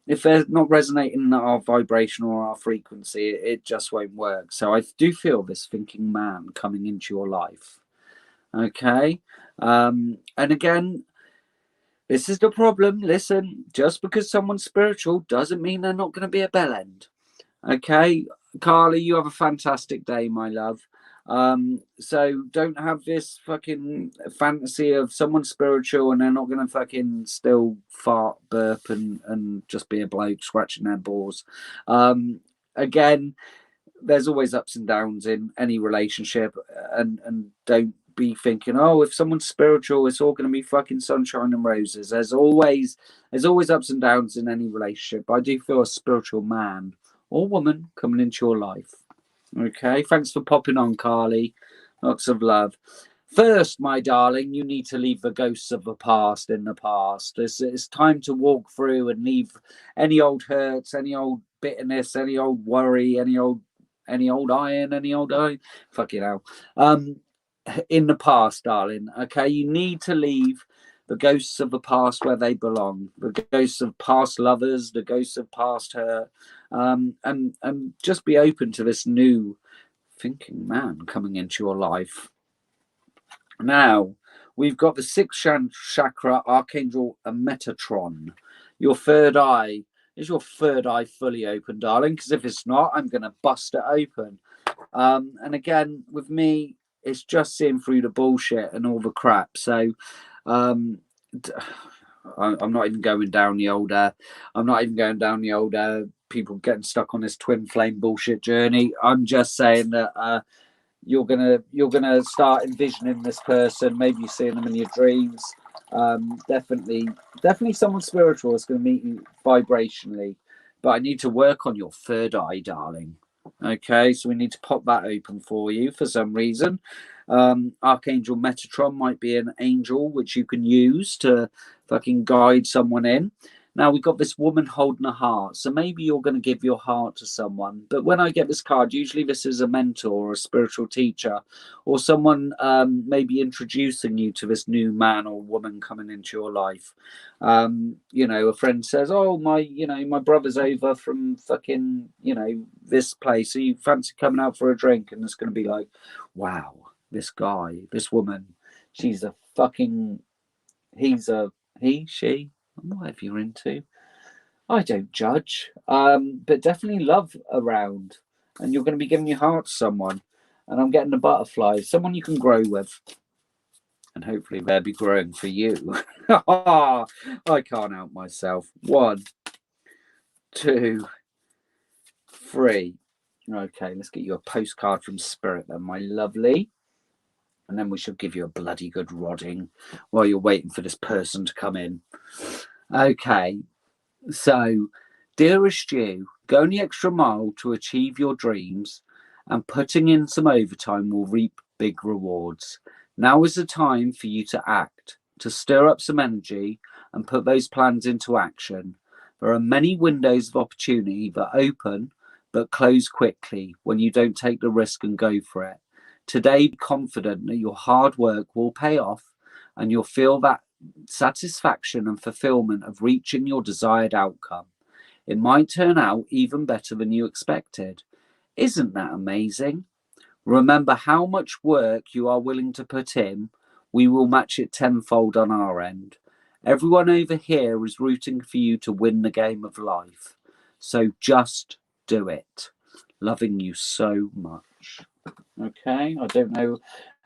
if they're not resonating in our vibration or our frequency, it just won't work. So I do feel this thinking man coming into your life. Okay. And again, this is the problem. Listen, just because someone's spiritual doesn't mean they're not going to be a bellend. Okay. Carly, you have a fantastic day, my love. So don't have this fucking fantasy of someone spiritual and they're not going to fucking still fart, burp, and just be a bloke scratching their balls. Again, there's always ups and downs in any relationship, and don't be thinking, oh, if someone's spiritual, it's all going to be fucking sunshine and roses. There's always ups and downs in any relationship. But I do feel a spiritual man or woman coming into your life. Okay, thanks for popping on, Carly. Lots of love. First, my darling, you need to leave the ghosts of the past in the past. It's time to walk through and leave any old hurts, any old bitterness, any old worry, any old iron, any old iron. Fucking hell. In the past, darling. Okay, you need to leave the ghosts of the past where they belong. The ghosts of past lovers, the ghosts of past hurt, and just be open to this new thinking man coming into your life. Now, we've got the sixth chakra, Archangel Metatron. Your third eye. Is your third eye fully open, darling? Because if it's not, I'm going to bust it open. And again, with me, it's just seeing through the bullshit and all the crap. So I'm not even going down the old. I'm not even going down the old. People getting stuck on this twin flame bullshit journey. I'm just saying that you're gonna start envisioning this person, maybe seeing them in your dreams. Definitely someone spiritual is going to meet you vibrationally, but I need to work on your third eye, darling. Okay, so we need to pop that open for you for some reason. Archangel Metatron might be an angel which you can use to fucking guide someone in. Now we've got this woman holding a heart, so maybe you're going to give your heart to someone. But when I get this card, usually this is a mentor or a spiritual teacher, or someone maybe introducing you to this new man or woman coming into your life. A friend says, "Oh, my brother's over from fucking this place. So you fancy coming out for a drink?" And it's going to be like, "Wow, this guy, this woman, she's a fucking, she." Whatever you're into, I don't judge, but definitely love around, and you're going to be giving your heart to someone, and I'm getting a butterfly, someone you can grow with, and hopefully they'll be growing for you. I can't help myself. 1, 2, 3. Okay, let's get you a postcard from Spirit then, my lovely. And then we should give you a bloody good rodding while you're waiting for this person to come in. Okay, so, dearest you, going the extra mile to achieve your dreams and putting in some overtime will reap big rewards. Now is the time for you to act, to stir up some energy and put those plans into action. There are many windows of opportunity that open but close quickly when you don't take the risk and go for it. Today, be confident that your hard work will pay off and you'll feel that satisfaction and fulfillment of reaching your desired outcome. It might turn out even better than you expected. Isn't that amazing? Remember how much work you are willing to put in. We will match it tenfold on our end. Everyone over here is rooting for you to win the game of life. So just do it. Loving you so much. Okay, I don't know.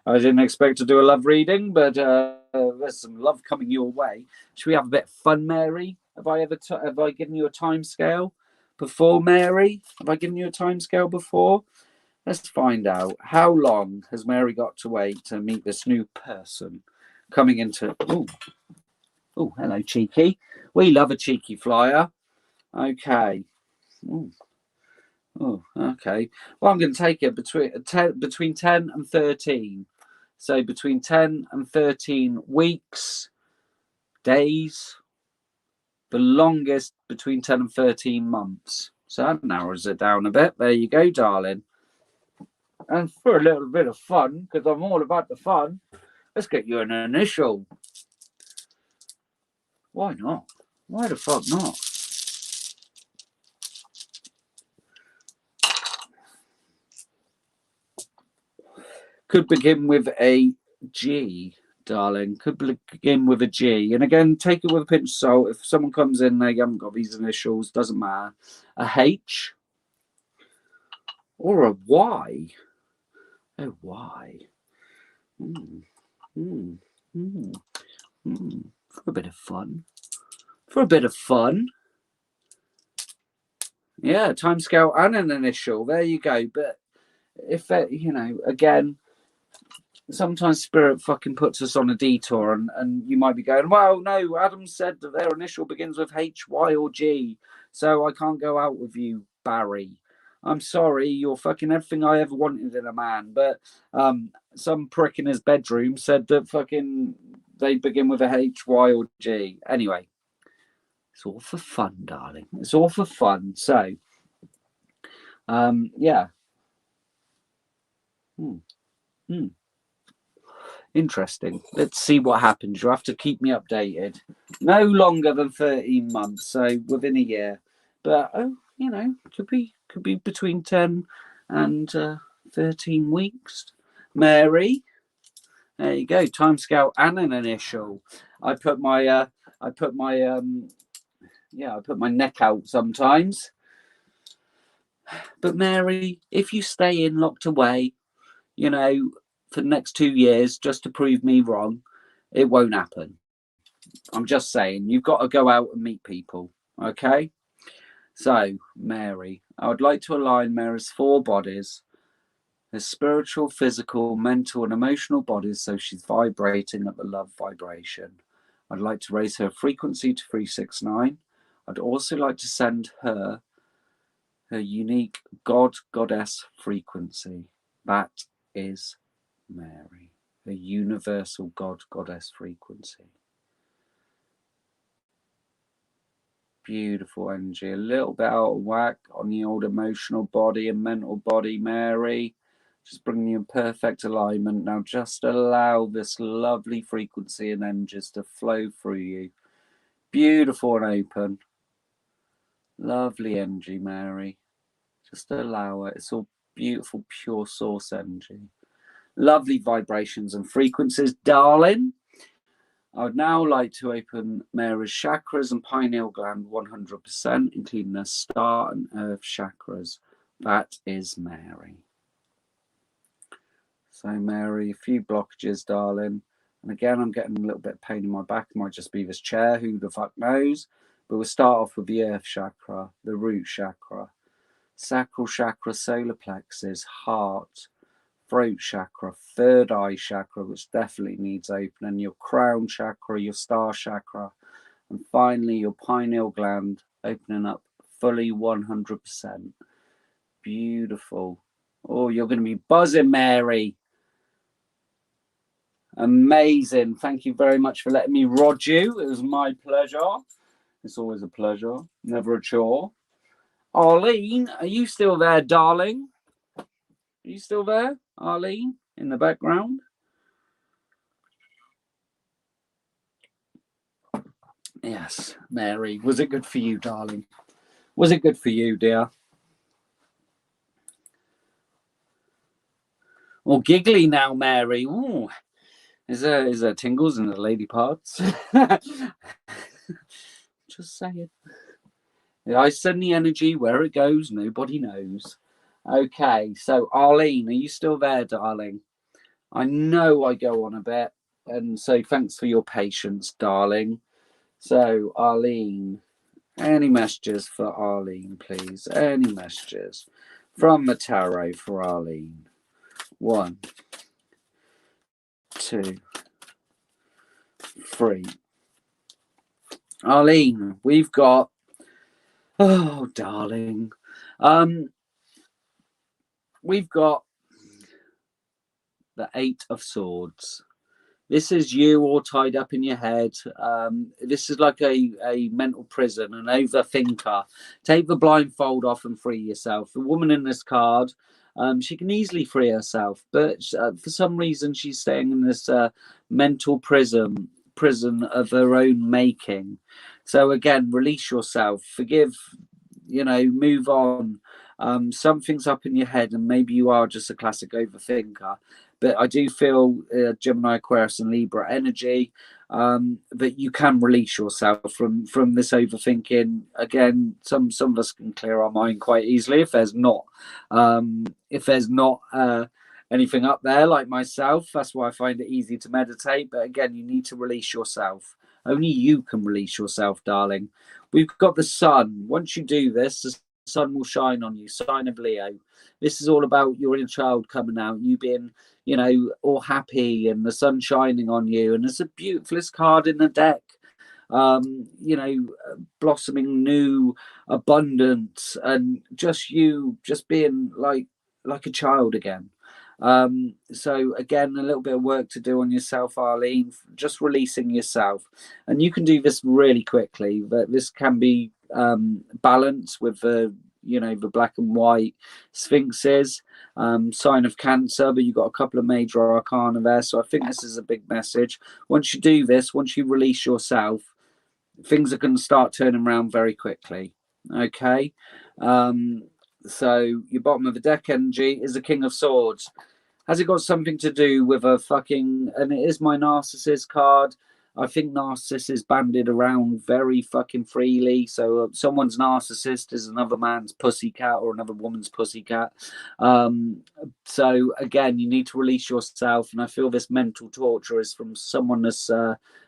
I didn't expect to do a love reading, but there's some love coming your way. Should we have a bit of fun, Mary? Have I given you a time scale before, Mary? Have I given you a time scale before? Let's find out. How long has Mary got to wait to meet this new person coming into? Oh, hello, cheeky. We love a cheeky flyer. Okay. Ooh. Oh, okay. Well, I'm going to take it between 10 and 13. So between 10 and 13 weeks, days, the longest between 10 and 13 months. So that narrows it down a bit. There you go, darling. And for a little bit of fun, because I'm all about the fun, let's get you an initial. Why not? Why the fuck not? Could begin with a G, darling. Could begin with a G. And again, take it with a pinch of salt. If someone comes in, they haven't got these initials, doesn't matter. A H or a Y. Oh, Y. For a bit of fun. For a bit of fun. Yeah, timescale and an initial. There you go. But if that, again, sometimes Spirit fucking puts us on a detour, and you might be going, well, no, Adam said that their initial begins with H, Y, or G, so I can't go out with you, Barry. I'm sorry, you're fucking everything I ever wanted in a man. But some prick in his bedroom said that fucking they begin with a H, Y, or G. Anyway, it's all for fun, darling. It's all for fun. So, yeah. Interesting. Let's see what happens. You have to keep me updated. No longer than 13 months, so within a year. But you know, could be between 10 and 13 weeks. Mary, there you go. Timescale and an initial. I put my neck out sometimes. But Mary, if you stay in locked away, you know, for the next 2 years just to prove me wrong, it won't happen. I'm just saying, you've got to go out and meet people. Okay? So, Mary, I would like to align Mary's 4 bodies, her spiritual, physical, mental, and emotional bodies, so she's vibrating at the love vibration. I'd like to raise her frequency to 369. I'd also like to send her unique God-Goddess frequency. That is Mary, the universal God-Goddess frequency. Beautiful energy, a little bit out of whack on the old emotional body and mental body, Mary. Just bringing you in perfect alignment. Now just allow this lovely frequency and energies to flow through you. Beautiful and open. Lovely energy, Mary. Just allow it. It's all beautiful, pure source energy. Lovely vibrations and frequencies, darling. I would now like to open Mary's chakras and pineal gland 100%, including the star and earth chakras. That is Mary. So Mary, a few blockages, darling. And again, I'm getting a little bit of pain in my back. It might just be this chair. Who the fuck knows? But we'll start off with the earth chakra, the root chakra, sacral chakra, solar plexus, heart, throat chakra, third eye chakra, which definitely needs opening, your crown chakra, your star chakra, and finally your pineal gland opening up fully 100%. Beautiful. Oh, you're going to be buzzing, Mary. Amazing. Thank you very much for letting me rod you. It was my pleasure. It's always a pleasure, never a chore. Arlene, are you still there, darling? Are you still there, Arlene, in the background? Yes, Mary. Was it good for you, darling? Was it good for you, dear? Or giggly now, Mary? Ooh, is there tingles in the lady parts? Just saying. I send the energy where it goes. Nobody knows. Okay, so Arlene, are you still there, darling? I know I go on a bit, and so thanks for your patience, darling. So Arlene, any messages for Arlene, please? Any messages from the tarot for Arlene? 1, 2, 3. Arlene, we've got, oh darling, we've got the 8 of Swords. This is you all tied up in your head. This is like a mental prison, an overthinker. Take the blindfold off and free yourself. The woman in this card, she can easily free herself, but for some reason she's staying in this mental prison of her own making. So again, release yourself, forgive, move on. Something's up in your head, and maybe you are just a classic overthinker. But I do feel Gemini, Aquarius, and Libra energy that you can release yourself from this overthinking. Again, some of us can clear our mind quite easily if there's not anything up there like myself. That's why I find it easy to meditate. But again, you need to release yourself. Only you can release yourself, darling. We've got the sun. Once you do this, the sun will shine on you. Sign of Leo. This is all about your inner child coming out, you being, all happy and the sun shining on you. And it's the beautifulest card in the deck. you know, blossoming new abundance, and just you just being like a child again. So again, a little bit of work to do on yourself, Arlene, just releasing yourself. And you can do this really quickly, but this can be balanced with the, you know, the black and white sphinxes, sign of Cancer, but you've got a couple of major arcana there. So I think this is a big message. Once you do this, once you release yourself, things are going to start turning around very quickly. Okay. So your bottom of the deck energy is the King of Swords. Has it got something to do with a fucking, and it is my narcissist card. I think narcissist is banded around very fucking freely. So someone's narcissist is another man's pussycat or another woman's pussycat. So again, you need to release yourself. And I feel this mental torture is from someone that's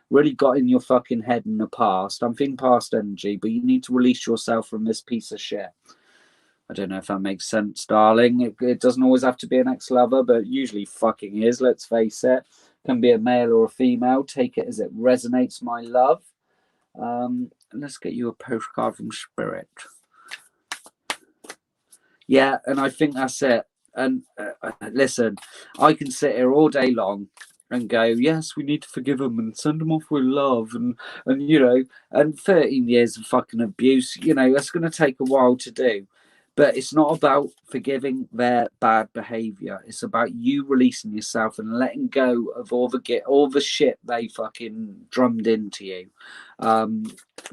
really got in your fucking head in the past. I'm thinking past energy, but you need to release yourself from this piece of shit. I don't know if that makes sense, darling. It doesn't always have to be an ex-lover, but usually fucking is, let's face it. Can be a male or a female. Take it as it resonates, my love. Let's get you a postcard from Spirit. Yeah, and I think that's it. And listen, I can sit here all day long and go, yes, we need to forgive them and send them off with love, and you know, and 13 years of fucking abuse, you know, that's going to take a while to do. But it's not about forgiving their bad behavior. It's about you releasing yourself and letting go of all the shit they fucking drummed into you,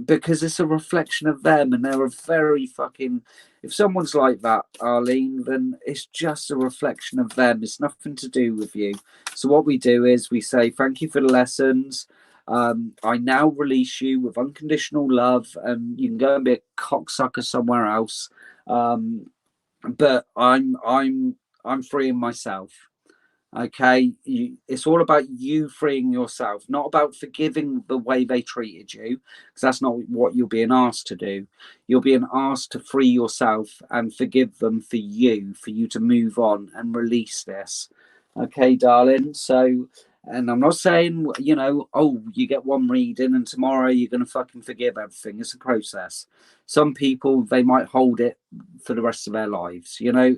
because it's a reflection of them, and they're a very fucking. If someone's like that, Arlene, then it's just a reflection of them. It's nothing to do with you. So what we do is we say thank you for the lessons. I now release you with unconditional love, and you can go and be a cocksucker somewhere else. But I'm freeing myself. Okay, it's all about you freeing yourself, not about forgiving the way they treated you, because that's not what you're being asked to do. You're being asked to free yourself and forgive them for you to move on and release this. Okay, darling. So, and I'm not saying, you know, oh, you get one reading and tomorrow you're going to fucking forgive everything. It's a process. Some people, they might hold it for the rest of their lives, you know.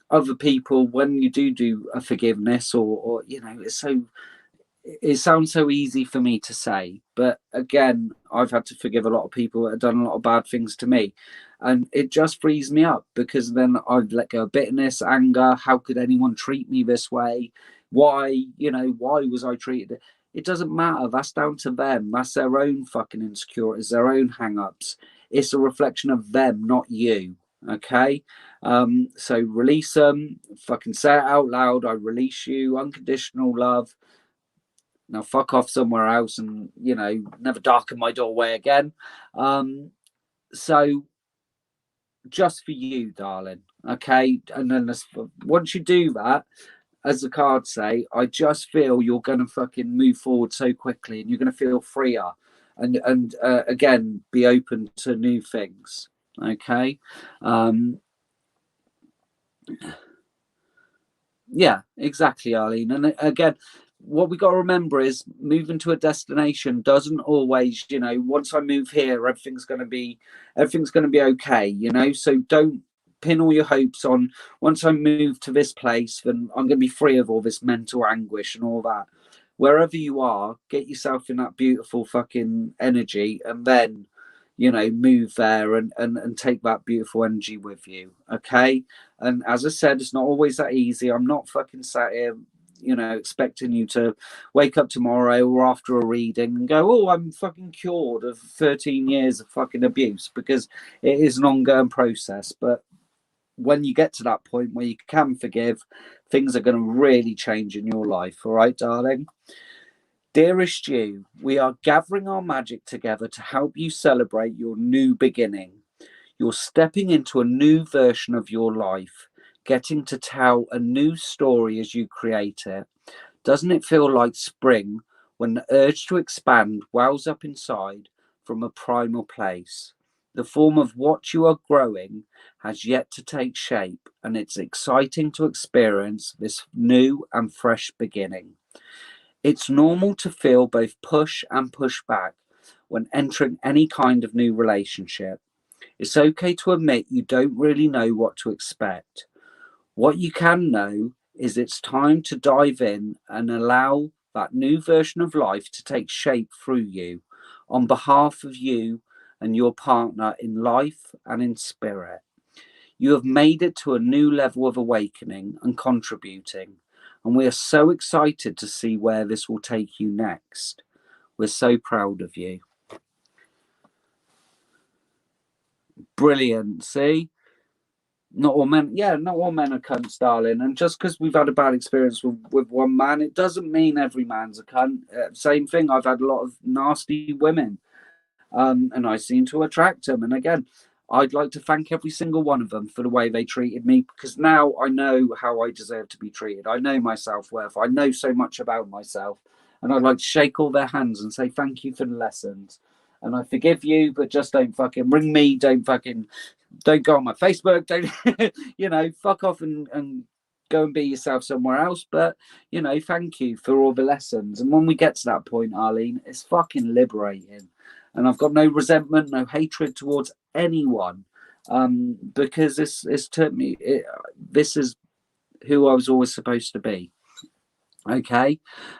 Other people, when you do a forgiveness, or you know, it sounds so easy for me to say, but again, I've had to forgive a lot of people that have done a lot of bad things to me, and it just frees me up, because then I've let go of bitterness, anger. How could anyone treat me this way? Why, you know, why was I treated? It doesn't matter. That's down to them. That's their own fucking insecurities, their own hang-ups. It's a reflection of them, not you. Okay. So release them, fucking say it out loud. I release you, unconditional love. Now fuck off somewhere else, and you know, never darken my doorway again. So just for you, darling. Okay. And then once you do that, as the cards say, I just feel you're going to fucking move forward so quickly, and you're going to feel freer, and again, be open to new things. Okay. Yeah, exactly, Arlene. And again, what we got to remember is moving to a destination doesn't always, you know, once I move here, everything's going to be okay, you know. So don't pin all your hopes on, once I move to this place, then I'm going to be free of all this mental anguish and all that. Wherever you are, get yourself in that beautiful fucking energy, and then, you know, move there, and take that beautiful energy with you. Okay. And as I said, it's not always that easy. I'm not fucking sat here, you know, expecting you to wake up tomorrow or after a reading and go, oh, I'm fucking cured of 13 years of fucking abuse, because it is an ongoing process. But when you get to that point where you can forgive, things are going to really change in your life. All right, darling? Dearest you, we are gathering our magic together to help you celebrate your new beginning. You're stepping into a new version of your life, getting to tell a new story as you create it. Doesn't it feel like spring when the urge to expand wells up inside from a primal place? The form of what you are growing has yet to take shape, and it's exciting to experience this new and fresh beginning. It's normal to feel both push and push back, when entering any kind of new relationship. It's okay to admit you don't really know what to expect. What you can know is it's time to dive in and allow that new version of life to take shape through you on behalf of you and your partner in life and in spirit. You have made it to a new level of awakening and contributing, and we are so excited to see where this will take you next. We're so proud of you. Brilliant. See? Not all men are cunts, darling. And just because we've had a bad experience with one man, it doesn't mean every man's a cunt. Same thing, I've had a lot of nasty women, and I seem to attract them. And again, I'd like to thank every single one of them for the way they treated me, because now I know how I deserve to be treated. I know my self-worth. I know so much about myself, and I'd like to shake all their hands and say thank you for the lessons. And I forgive you, but just don't fucking ring me. Don't go on my Facebook. Don't, fuck off and go and be yourself somewhere else. But, thank you for all the lessons. And when we get to that point, Arlene, it's fucking liberating. And I've got no resentment, no hatred towards anyone, because it's taught me, this is who I was always supposed to be. Okay.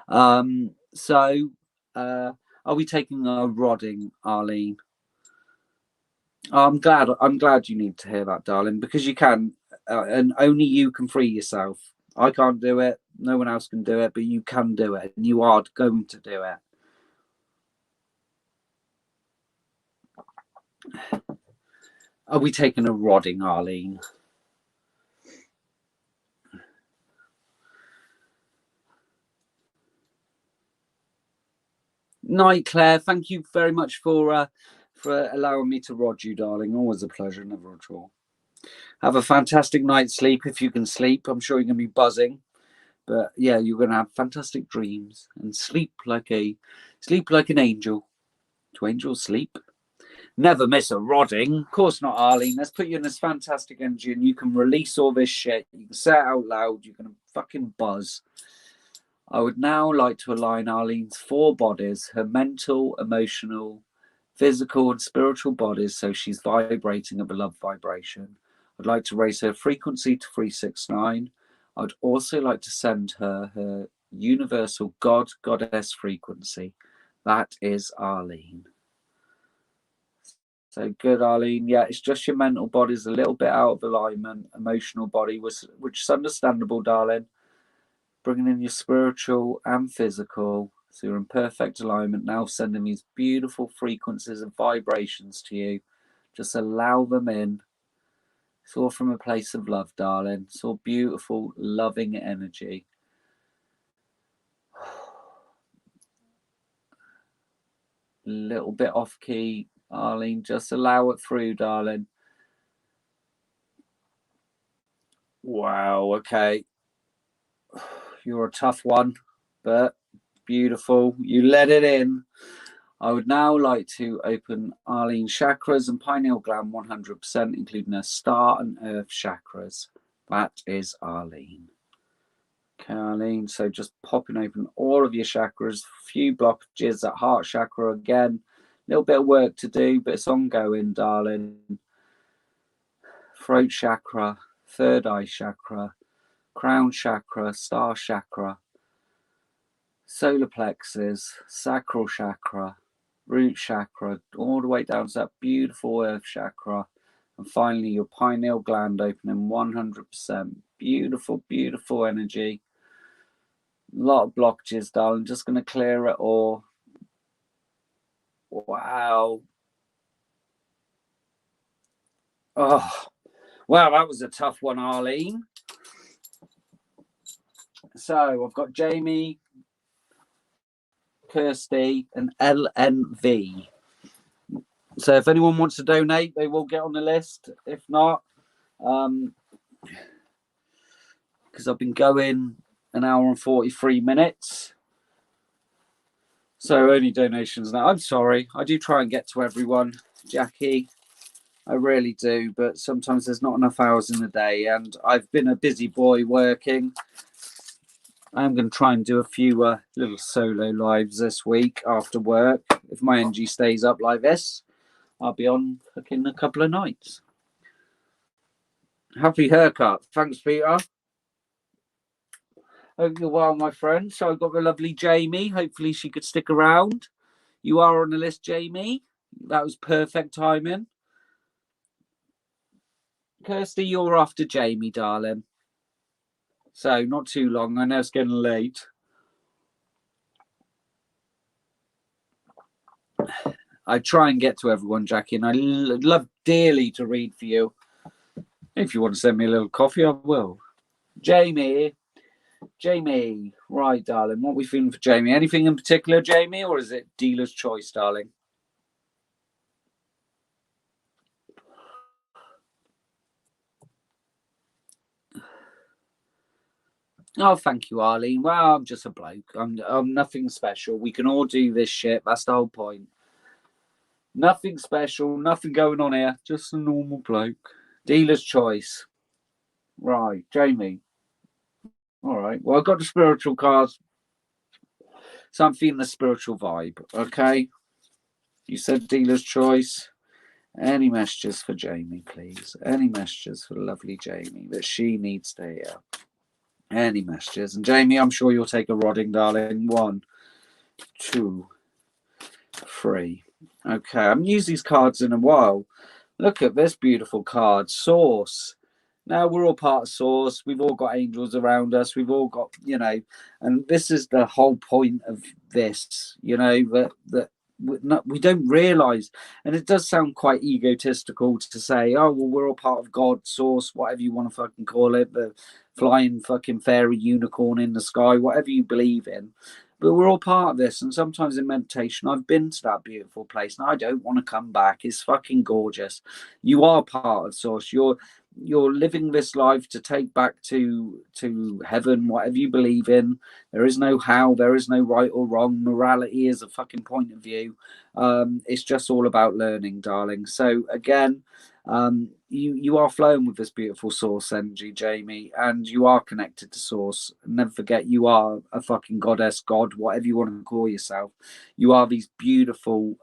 So are we taking a rodding, Arlene? I'm glad you need to hear that, darling, because you can, and only you can free yourself. I can't do it. No one else can do it, but you can do it, and you are going to do it. Are we taking a rodding, Arlene? Night, Claire. Thank you very much for allowing me to rod you, darling. Always a pleasure, never a chore. Have a fantastic night's sleep if you can sleep. I'm sure you're going to be buzzing, but yeah, you're going to have fantastic dreams and sleep like an angel. Do angels sleep? Never miss a rodding. Of course not, Arlene. Let's put you in this fantastic energy, and you can release all this shit. You can say it out loud. You can fucking buzz. I would now like to align Arlene's 4 bodies, her mental, emotional, physical, and spiritual bodies, so she's vibrating at the love vibration. I'd like to raise her frequency to 369. I'd also like to send her universal goddess frequency. That is Arlene. So good, Arlene. Yeah, it's just your mental body's a little bit out of alignment, emotional body, which is understandable, darling. Bringing in your spiritual and physical, so you're in perfect alignment. Now sending these beautiful frequencies and vibrations to you. Just allow them in. It's all from a place of love, darling. It's all beautiful, loving energy. A little bit off key, Arlene. Just allow it through, darling. Wow, okay. You're a tough one, but beautiful. You let it in. I would now like to open Arlene's chakras and pineal gland 100%, including her star and earth chakras. That is Arlene. Okay, Arlene, so just popping open all of your chakras. Few blockages at heart chakra again. A little bit of work to do, but it's ongoing, darling. Throat chakra, third eye chakra, crown chakra, star chakra, solar plexus, sacral chakra, root chakra, all the way down to that beautiful earth chakra, and finally your pineal gland opening 100%. Beautiful, beautiful energy. A lot of blockages, darling. Just going to clear it all. Wow. Oh, wow, that was a tough one, Arlene. So I've got Jamie, Kirsty, and LNV. So if anyone wants to donate, they will get on the list. If not, because I've been going an hour and 43 minutes. So only donations now. I'm sorry. I do try and get to everyone, Jackie. I really do. But sometimes there's not enough hours in the day. And I've been a busy boy working. I'm going to try and do a few little solo lives this week after work. If my energy stays up like this, I'll be on in a couple of nights. Happy haircut. Thanks, Peter. Hope you're well, my friend. So I've got the lovely Jamie. Hopefully she could stick around. You are on the list, Jamie. That was perfect timing. Kirsty, you're after Jamie, darling. So not too long. I know it's getting late. I try and get to everyone, Jackie, and I love dearly to read for you. If you want to send me a little coffee, I will. Jamie, right, darling. What are we feeling for Jamie? Anything in particular, Jamie, or is it dealer's choice, darling? Oh, thank you, Arlene. Well, I'm just a bloke. I'm nothing special. We can all do this shit. That's the whole point. Nothing special. Nothing going on here. Just a normal bloke. Dealer's choice. Right, Jamie. All right. Well, I've got the spiritual cards. So I'm feeling the spiritual vibe. Okay. You said dealer's choice. Any messages for Jamie, please? Any messages for the lovely Jamie that she needs to hear? Any messages? And Jamie, I'm sure you'll take a rodding, darling. 1, 2, 3. Okay, I haven't used these cards in a while. Look at this beautiful card, Source. Now we're all part of Source. We've all got angels around us. We've all got, and this is the whole point of this, that we don't realize, and it does sound quite egotistical to say, oh, well, we're all part of God, Source, whatever you want to fucking call it, the flying fucking fairy unicorn in the sky, whatever you believe in. But we're all part of this. And sometimes in meditation, I've been to that beautiful place and I don't want to come back. It's fucking gorgeous. You are part of Source. You're living this life to take back to heaven, whatever you believe in. There is no how, there is no right or wrong. Morality is a fucking point of view. It's just all about learning, darling. So again, you are flowing with this beautiful Source energy, Jamie, and you are connected to Source. Never forget, you are a fucking goddess, god, whatever you want to call yourself. You are these beautiful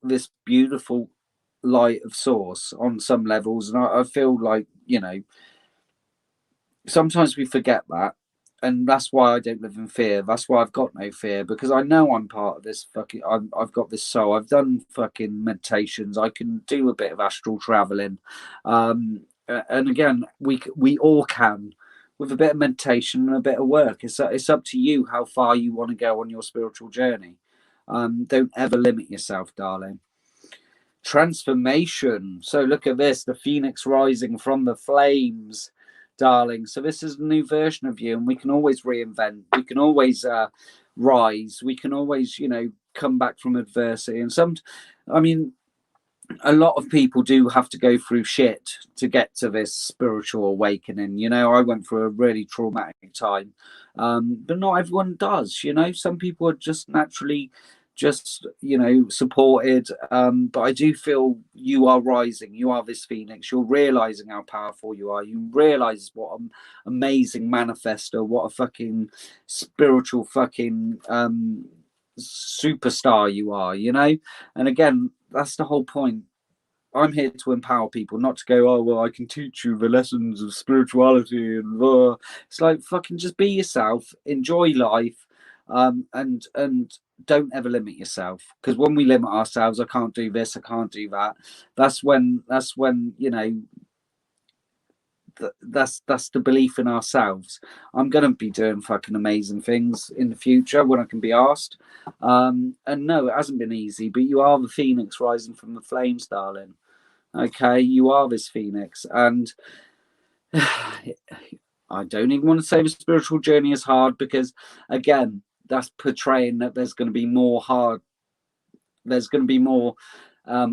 this beautiful light of Source on some levels, and I feel like, sometimes we forget that, and that's why I don't live in fear. That's why I've got no fear, because I know I'm part of this fucking. I've got this soul. I've done fucking meditations. I can do a bit of astral traveling, and again, we all can, with a bit of meditation and a bit of work. It's up to you how far you want to go on your spiritual journey. Don't ever limit yourself, darling. Transformation. So look at this, the phoenix rising from the flames, darling. So this is a new version of you, and we can always reinvent. We can always rise. We can always, come back from adversity. And a lot of people do have to go through shit to get to this spiritual awakening. I went through a really traumatic time, but not everyone does. Some people are just naturally supported, but I do feel you are rising. You are this phoenix. You're realizing how powerful you are. You realize what an amazing manifester, what a fucking spiritual fucking superstar you are, and again, that's the whole point. I'm here to empower people, not to go, oh, well, I can teach you the lessons of spirituality and it's like, fucking just be yourself, enjoy life, and don't ever limit yourself, because when we limit ourselves, I can't do this, I can't do that. That's when that's the belief in ourselves. I'm gonna be doing fucking amazing things in the future when I can be asked. And no, it hasn't been easy, but you are the phoenix rising from the flames, darling. Okay, you are this phoenix, and I don't even want to say the spiritual journey is hard, because again, that's portraying that there's going to be more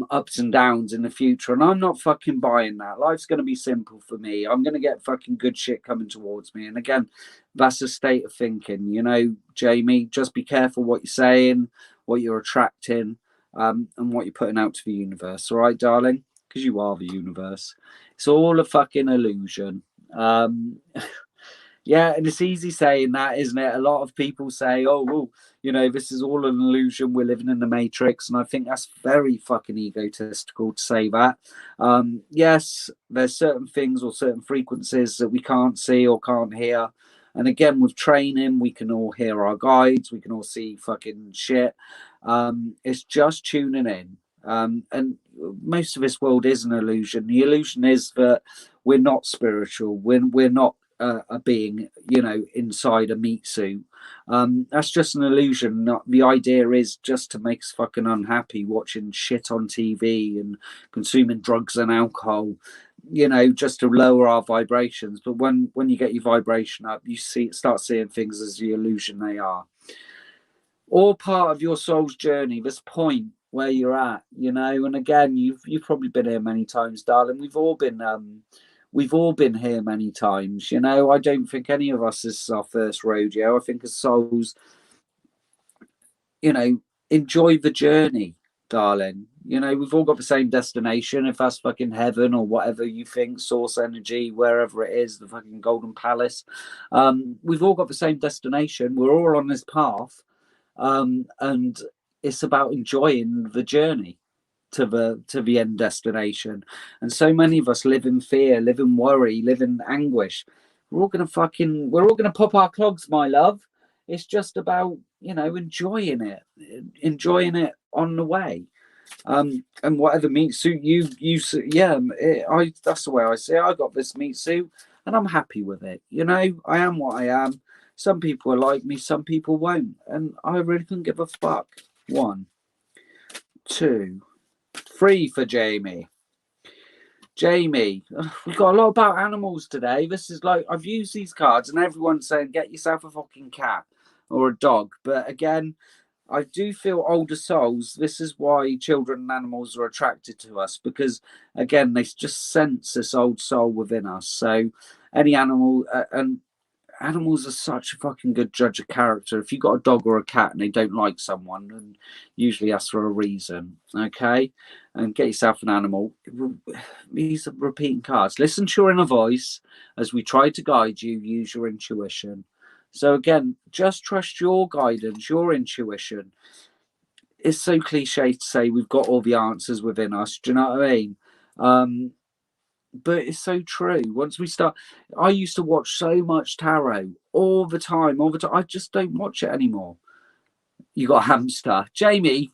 ups and downs in the future, and I'm not fucking buying that. Life's going to be simple for me. I'm going to get fucking good shit coming towards me, and again, that's a state of thinking, Jamie. Just be careful what you're saying, what you're attracting, and what you're putting out to the universe. All right, darling, because you are the universe. It's all a fucking illusion. Yeah, and it's easy saying that, isn't it? A lot of people say, "Oh, well, this is all an illusion. We're living in the Matrix," and I think that's very fucking egotistical to say that. Yes, there's certain things or certain frequencies that we can't see or can't hear, and again, with training, we can all hear our guides. We can all see fucking shit. It's just tuning in. And most of this world is an illusion. The illusion is that we're not spiritual. We're not a being, inside a meat suit. That's just an illusion. The idea is just to make us fucking unhappy, watching shit on TV and consuming drugs and alcohol, just to lower our vibrations. But when you get your vibration up, you start seeing things as the illusion they are. All part of your soul's journey. This point where you're at, and again, you've probably been here many times, darling. We've all been here many times. I don't think any of us is our first rodeo. I think as souls, enjoy the journey, darling. We've all got the same destination, if that's fucking heaven or whatever you think, source energy, wherever it is, the fucking golden palace. We've all got the same destination. We're all on this path. And it's about enjoying the journey to the end destination. And so many of us live in fear, live in worry, live in anguish. We're all gonna pop our clogs, my love. It's just about enjoying it on the way. And whatever meat suit you yeah, that's the way I say it. I got this meat suit and I'm happy with it. I am what I am. Some people are like me, some people won't, and I really couldn't give a fuck. 1, 2, 3 for Jamie. Jamie, we've got a lot about animals today. This is like, I've used these cards and everyone's saying get yourself a fucking cat or a dog. But again, I do feel older souls. This is why children and animals are attracted to us, because again, they just sense this old soul within us. So any animal, and animals are such a fucking good judge of character. If you've got a dog or a cat and they don't like someone, and usually that's for a reason, okay? And get yourself an animal. These are repeating cards. Listen to your inner voice as we try to guide you. Use your intuition. So again, just trust your guidance, your intuition. It's so cliche to say we've got all the answers within us. Do you know what I mean? But it's so true. Once we start, I used to watch so much tarot all the time. I just don't watch it anymore. You got a hamster, Jamie.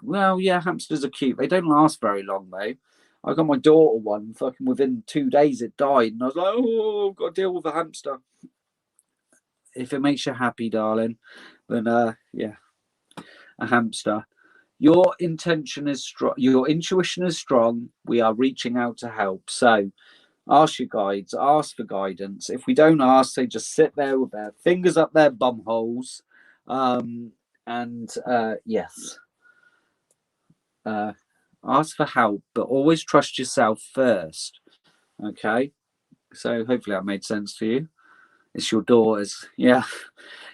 Well, yeah, hamsters are cute. They don't last very long though. I got my daughter one. Fucking within 2 days, it died, and I was like, oh, I've got to deal with a hamster. If it makes you happy, darling, then yeah, a hamster. Your intention is strong. Your intuition is strong. We are reaching out to help. So ask your guides, ask for guidance. If we don't ask, they just sit there with their fingers up their bum holes. And yes, ask for help, but always trust yourself first. Okay, so hopefully that made sense for you. It's your daughter's. Yeah,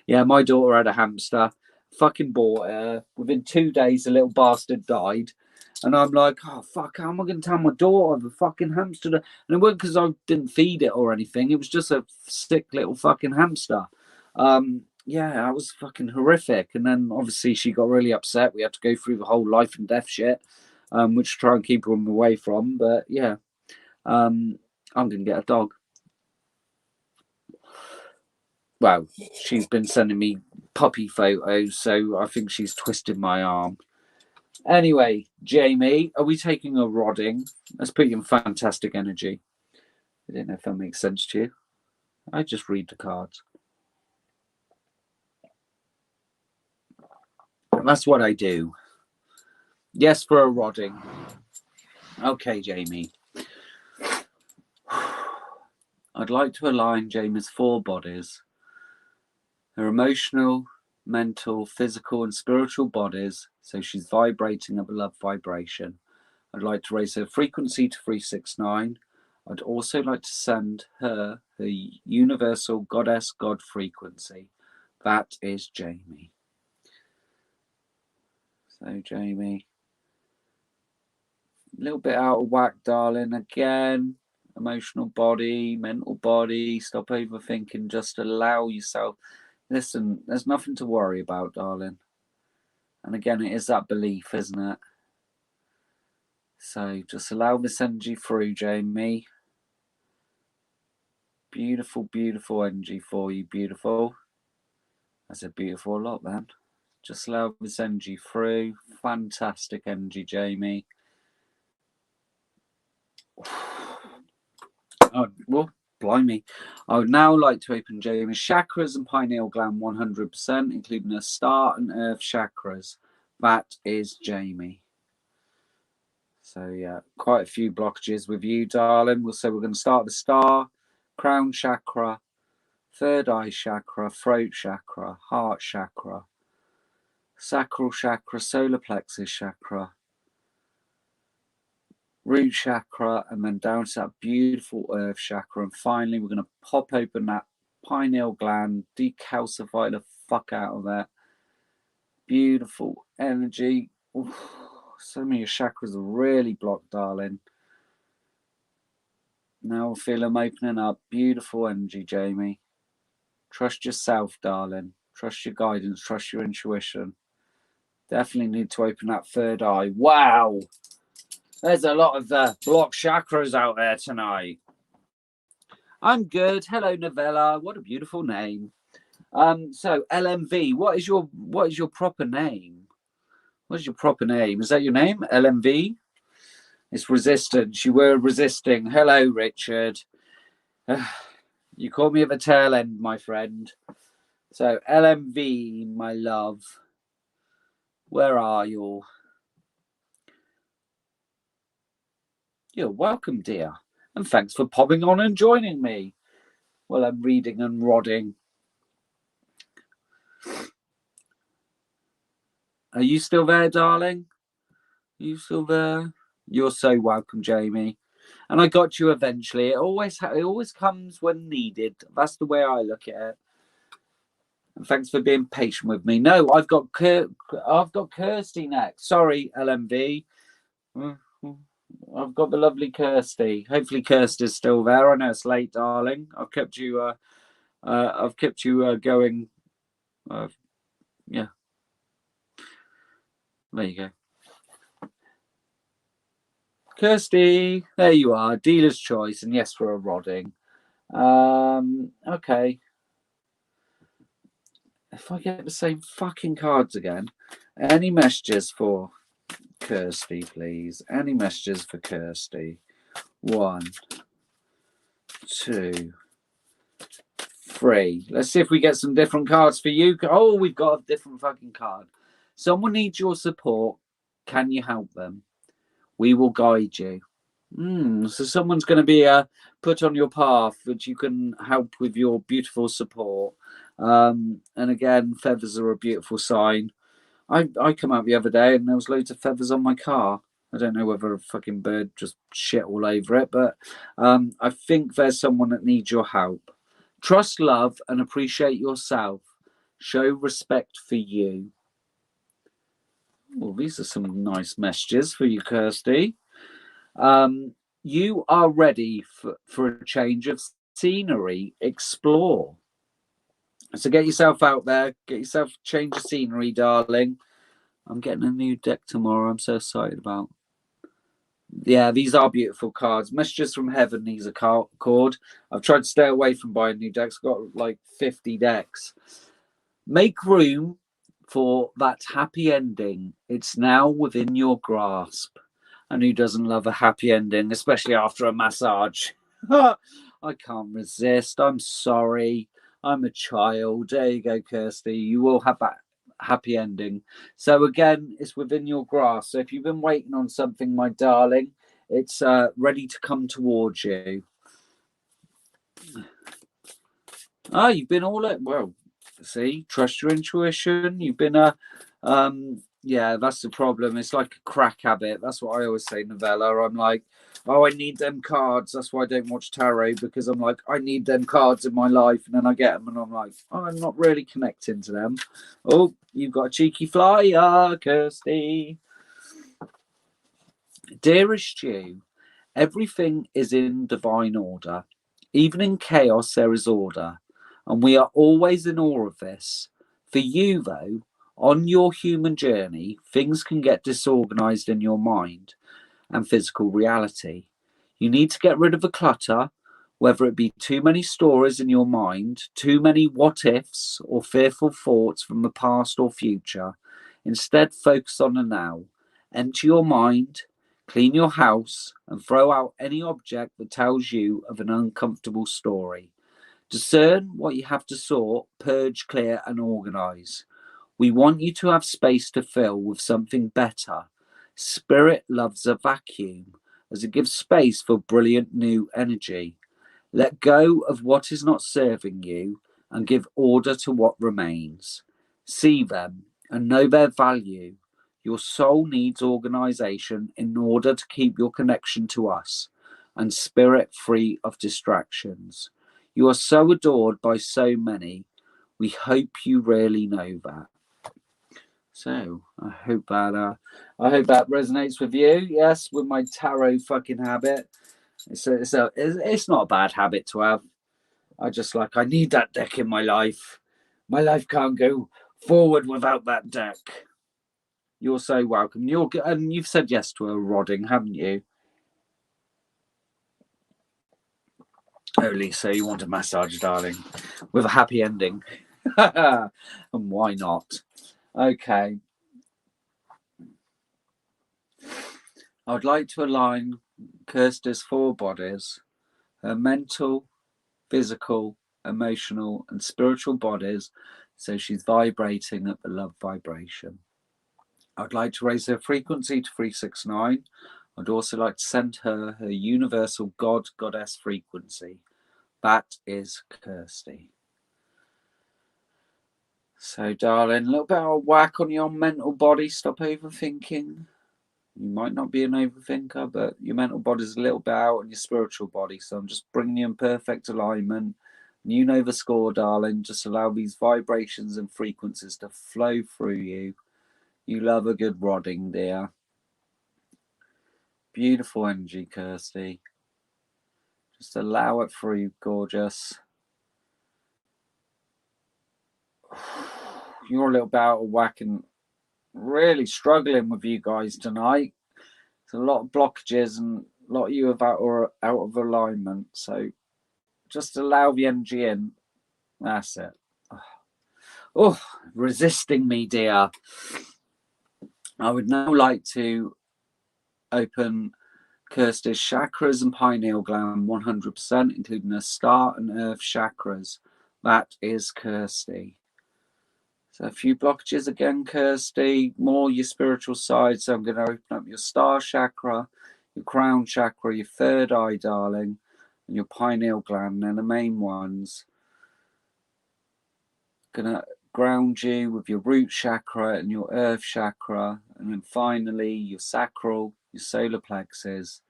yeah. My daughter had a hamster. Fucking bought her. Within 2 days, the little bastard died. And I'm like, oh fuck, how am I going to tell my daughter the fucking hamster? And it wasn't because I didn't feed it or anything. It was just a sick little fucking hamster. Yeah, that was fucking horrific. And then obviously she got really upset. We had to go through the whole life and death shit, which try and keep them away from. But yeah, I'm going to get a dog. Well, she's been sending me puppy photos, so I think she's twisted my arm. Anyway, Jamie, are we taking a rodding? Let's put you in fantastic energy. I don't know if that makes sense to you. I just read the cards. That's what I do. Yes, for a rodding. Okay, Jamie. I'd like to align Jamie's 4 bodies, her emotional, mental, physical, and spiritual bodies, so she's vibrating at the love vibration. I'd like to raise her frequency to 369. I'd also like to send her the universal goddess God frequency. That is Jamie. So, Jamie, a little bit out of whack, darling, again. emotional body, mental body. Stop overthinking. Just allow yourself. Listen, there's nothing to worry about, darling. And again, it is that belief, isn't it? So just allow this energy through, Jamie. Beautiful, beautiful energy for you. Beautiful. I said beautiful a lot then. Just allow this energy through. Fantastic energy, Jamie. Oh, well, blimey. I would now like to open Jamie's chakras and pineal gland 100%, including the star and earth chakras. That is Jamie. So, yeah, quite a few blockages with you, darling. So we're going to start the star, crown chakra, third eye chakra, throat chakra, heart chakra, sacral chakra, solar plexus chakra, root chakra, and then down to that beautiful earth chakra. And finally, we're going to pop open that pineal gland, decalcify the fuck out of that. Beautiful energy. Oof, so many chakras are really blocked, darling. Now I feel them opening up. Beautiful energy, Jamie. Trust yourself, darling. Trust your guidance. Trust your intuition. Definitely need to open that third eye. Wow. There's a lot of blocked chakras out there tonight. I'm good. Hello, Novella. What a beautiful name. So LMV, what is your proper name? What is your proper name? Is that your name? LMV? It's resistance. You were resisting. Hello, Richard. You caught me at the tail end, my friend. So LMV, my love. Where are you? You're welcome, dear. And thanks for popping on and joining me while I'm reading and rodding. Are you still there, darling? Are you still there? You're so welcome, Jamie. And I got you eventually. It always comes when needed. That's the way I look at it. And thanks for being patient with me. No, I've got Kirsty next. Sorry, LMV. I've got the lovely Kirsty. Hopefully, Kirsty's still there. I know it's late, darling. I've kept you. Going. Yeah. There you go. Kirsty, there you are. Dealer's choice, and yes, for a rodding. Okay. If I get the same fucking cards again, any messages for Kirsty, please? Any messages for Kirsty? 1, 2, 3. Let's see if we get some different cards for you. Oh, we've got a different fucking card. Someone needs your support. Can you help them? We will guide you. So someone's going to be put on your path, which you can help with your beautiful support. And again, feathers are a beautiful sign. I come out the other day and there was loads of feathers on my car. I don't know whether a fucking bird just shit all over it, but I think there's someone that needs your help. Trust, love, and appreciate yourself. Show respect for you. Well, these are some nice messages for you, Kirsty. You are ready for a change of scenery. Explore. So get yourself out there. Get yourself a change of scenery, darling. I'm getting a new deck tomorrow. I'm so excited about. Yeah, these are beautiful cards. Messages from Heaven. These are called. I've tried to stay away from buying new decks. I've got like 50 decks. Make room for that happy ending. It's now within your grasp. And who doesn't love a happy ending, especially after a massage? I can't resist. I'm sorry. I'm a child. There you go, Kirsty. You will have that happy ending. So again, it's within your grasp. So if you've been waiting on something, my darling, it's ready to come towards you. You've been all at, well, see, trust your intuition. You've been yeah, that's the problem. It's like a crack habit. That's what I always say, Novella. I'm like, oh, I need them cards. That's why I don't watch tarot, because I'm like, I need them cards in my life. And then I get them and I'm like, oh, I'm not really connecting to them. Oh, you've got a cheeky flyer, Kirsty. Dearest you, Everything is in divine order. Even in chaos, there is order. And we are always in awe of this. For you, though, on your human journey, things can get disorganized in your mind and physical reality. You need to get rid of the clutter, whether it be too many stories in your mind, too many what ifs, or fearful thoughts from the past or future. Instead, focus on the now. Enter your mind, clean your house, and throw out any object that tells you of an uncomfortable story. Discern what you have to sort, purge, clear, and organize. We want you to have space to fill with something better. Spirit loves a vacuum, as it gives space for brilliant new energy. Let go of what is not serving you and give order to what remains. See them and know their value. Your soul needs organization in order to keep your connection to us and spirit free of distractions. You are so adored by so many. We hope you really know that. So I hope that resonates with you. Yes, with my tarot fucking habit. It's not a bad habit to have. I need that deck in my life. My life can't go forward without that deck. You're so welcome. And you've said yes to a rodding, haven't you? Oh, Lisa, you want a massage, darling, with a happy ending. And why not? Okay. I'd like to align Kirsty's four bodies, her mental, physical, emotional, and spiritual bodies, so she's vibrating at the love vibration. I'd like to raise her frequency to 369. I'd also like to send her her universal God, Goddess frequency. That is Kirsty. So, darling, a little bit of a whack on your mental body. Stop overthinking. You might not be an overthinker, but your mental body's a little bit out on your spiritual body. So I'm just bringing you in perfect alignment. And you know the score, darling. Just allow these vibrations and frequencies to flow through you. You love a good rodding, dear. Beautiful energy, Kirsty. Just allow it through, gorgeous. You're a little bit out of whack and really struggling with you guys tonight. There's a lot of blockages and a lot of you are out of alignment. So just allow the energy in. That's it. Oh, resisting me, dear. I would now like to open Kirsty's chakras and pineal gland 100%, including the star and earth chakras. That is Kirsty. So a few blockages again, Kirsty. More your spiritual side. So I'm going to open up your star chakra, your crown chakra, your third eye, darling, and your pineal gland. They're the main ones. Gonna ground you with your root chakra and your earth chakra, and then finally your sacral, your solar plexus,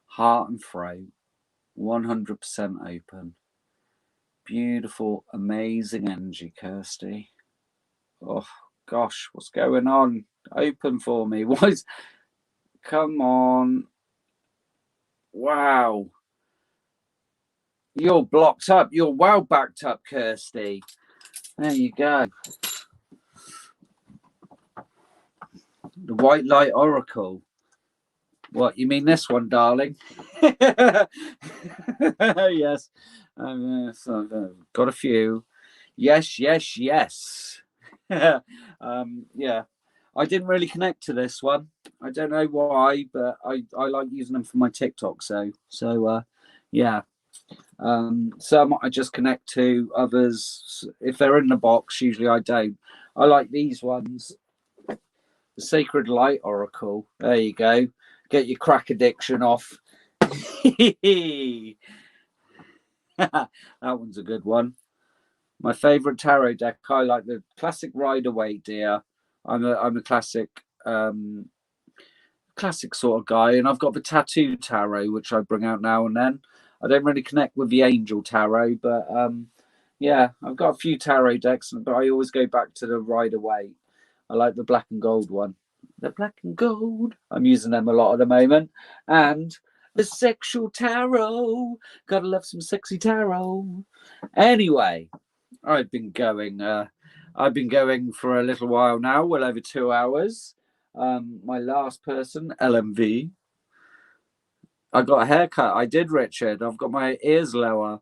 heart and throat, 100% open. Beautiful, amazing energy, Kirsty. Oh gosh, what's going on? Open for me. Come on. Wow. You're blocked up. You're well backed up, Kirsty. There you go. The White Light Oracle. What, you mean this one, darling? Yes. Got a few. Yes. Yeah. I didn't really connect to this one. I don't know why, but I like using them for my TikTok. Yeah. Some I just connect to, others, if they're in the box, usually I don't. I like these ones. The Sacred Light Oracle. There you go. Get your crack addiction off. That one's a good one. My favourite tarot deck. I like the classic Rider-Waite, dear. I'm a classic sort of guy, and I've got the Tattoo Tarot, which I bring out now and then. I don't really connect with the Angel Tarot, but yeah, I've got a few tarot decks, but I always go back to the Rider-Waite. I like the black and gold one. The black and gold. I'm using them a lot at the moment. And The sexual tarot. Gotta love some sexy tarot. Anyway, I've been going for a little while now, well over 2 hours. My last person, LMV. I got a haircut. I did, Richard. I've got my ears lowered.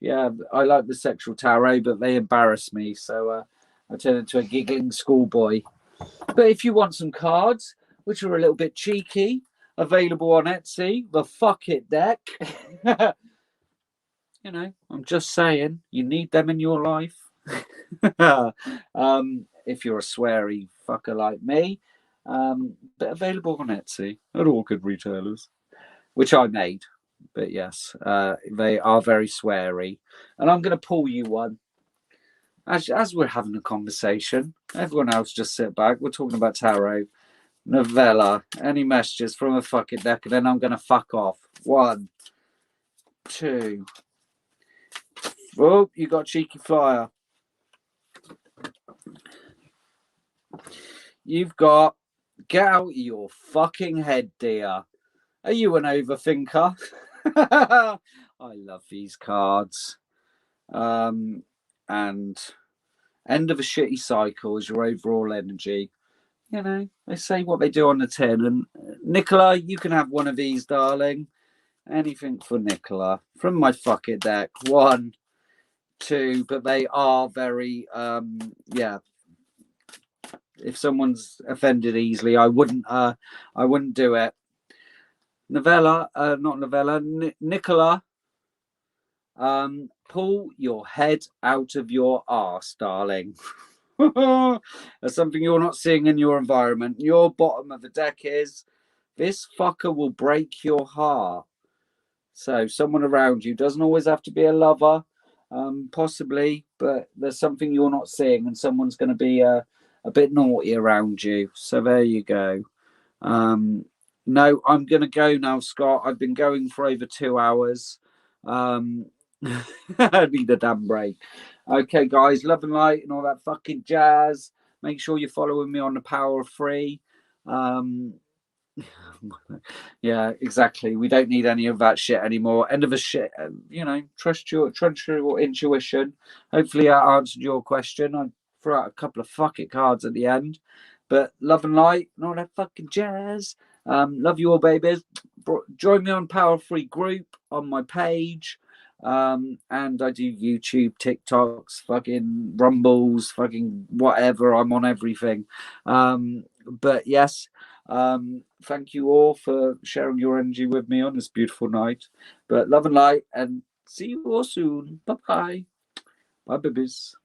Yeah, I like the sexual tarot, but they embarrass me, so I turned into a giggling schoolboy. But if you want some cards, which are a little bit cheeky, available on Etsy, the Fuck It deck. You know, I'm just saying, you need them in your life. If you're a sweary fucker like me, but available on Etsy at all good retailers, which I made. But yes, they are very sweary, and I'm going to pull you one. As we're having a conversation, everyone else just sit back. We're talking about tarot. Novella, any messages from a fucking deck, and then I'm going to fuck off. 1, 2. Oh, you got a cheeky flyer. You've got, get out of your fucking head, dear. Are you an overthinker? I love these cards. And end of a shitty cycle is your overall energy. You know, they say what they do on the tin. And Nicola, you can have one of these, darling. Anything for Nicola from my fuck it deck. 1, 2, but they are very yeah. If someone's offended easily, I wouldn't do it. Nicola, pull your head out of your arse, darling. That's something you're not seeing in your environment. Your bottom of the deck is, this fucker will break your heart. So someone around you doesn't always have to be a lover, possibly, but there's something you're not seeing, and someone's going to be a bit naughty around you. So there you go. No, I'm going to go now, Scott. I've been going for over 2 hours. I need a damn break. Okay, guys, love and light and all that fucking jazz. Make sure you're following me on the Power of Free. Yeah, exactly. We don't need any of that shit anymore. End of a shit. You know, trust your intuition. Hopefully, I answered your question. I threw out a couple of fuck it cards at the end, but love and light and all that fucking jazz. Love you all, babies. Join me on Power Free Group on my page. And I do YouTube, TikToks, fucking Rumbles, fucking whatever. I'm on everything. But yes, thank you all for sharing your energy with me on this beautiful night. But love and light, and see you all soon. Bye bye. Bye, babies.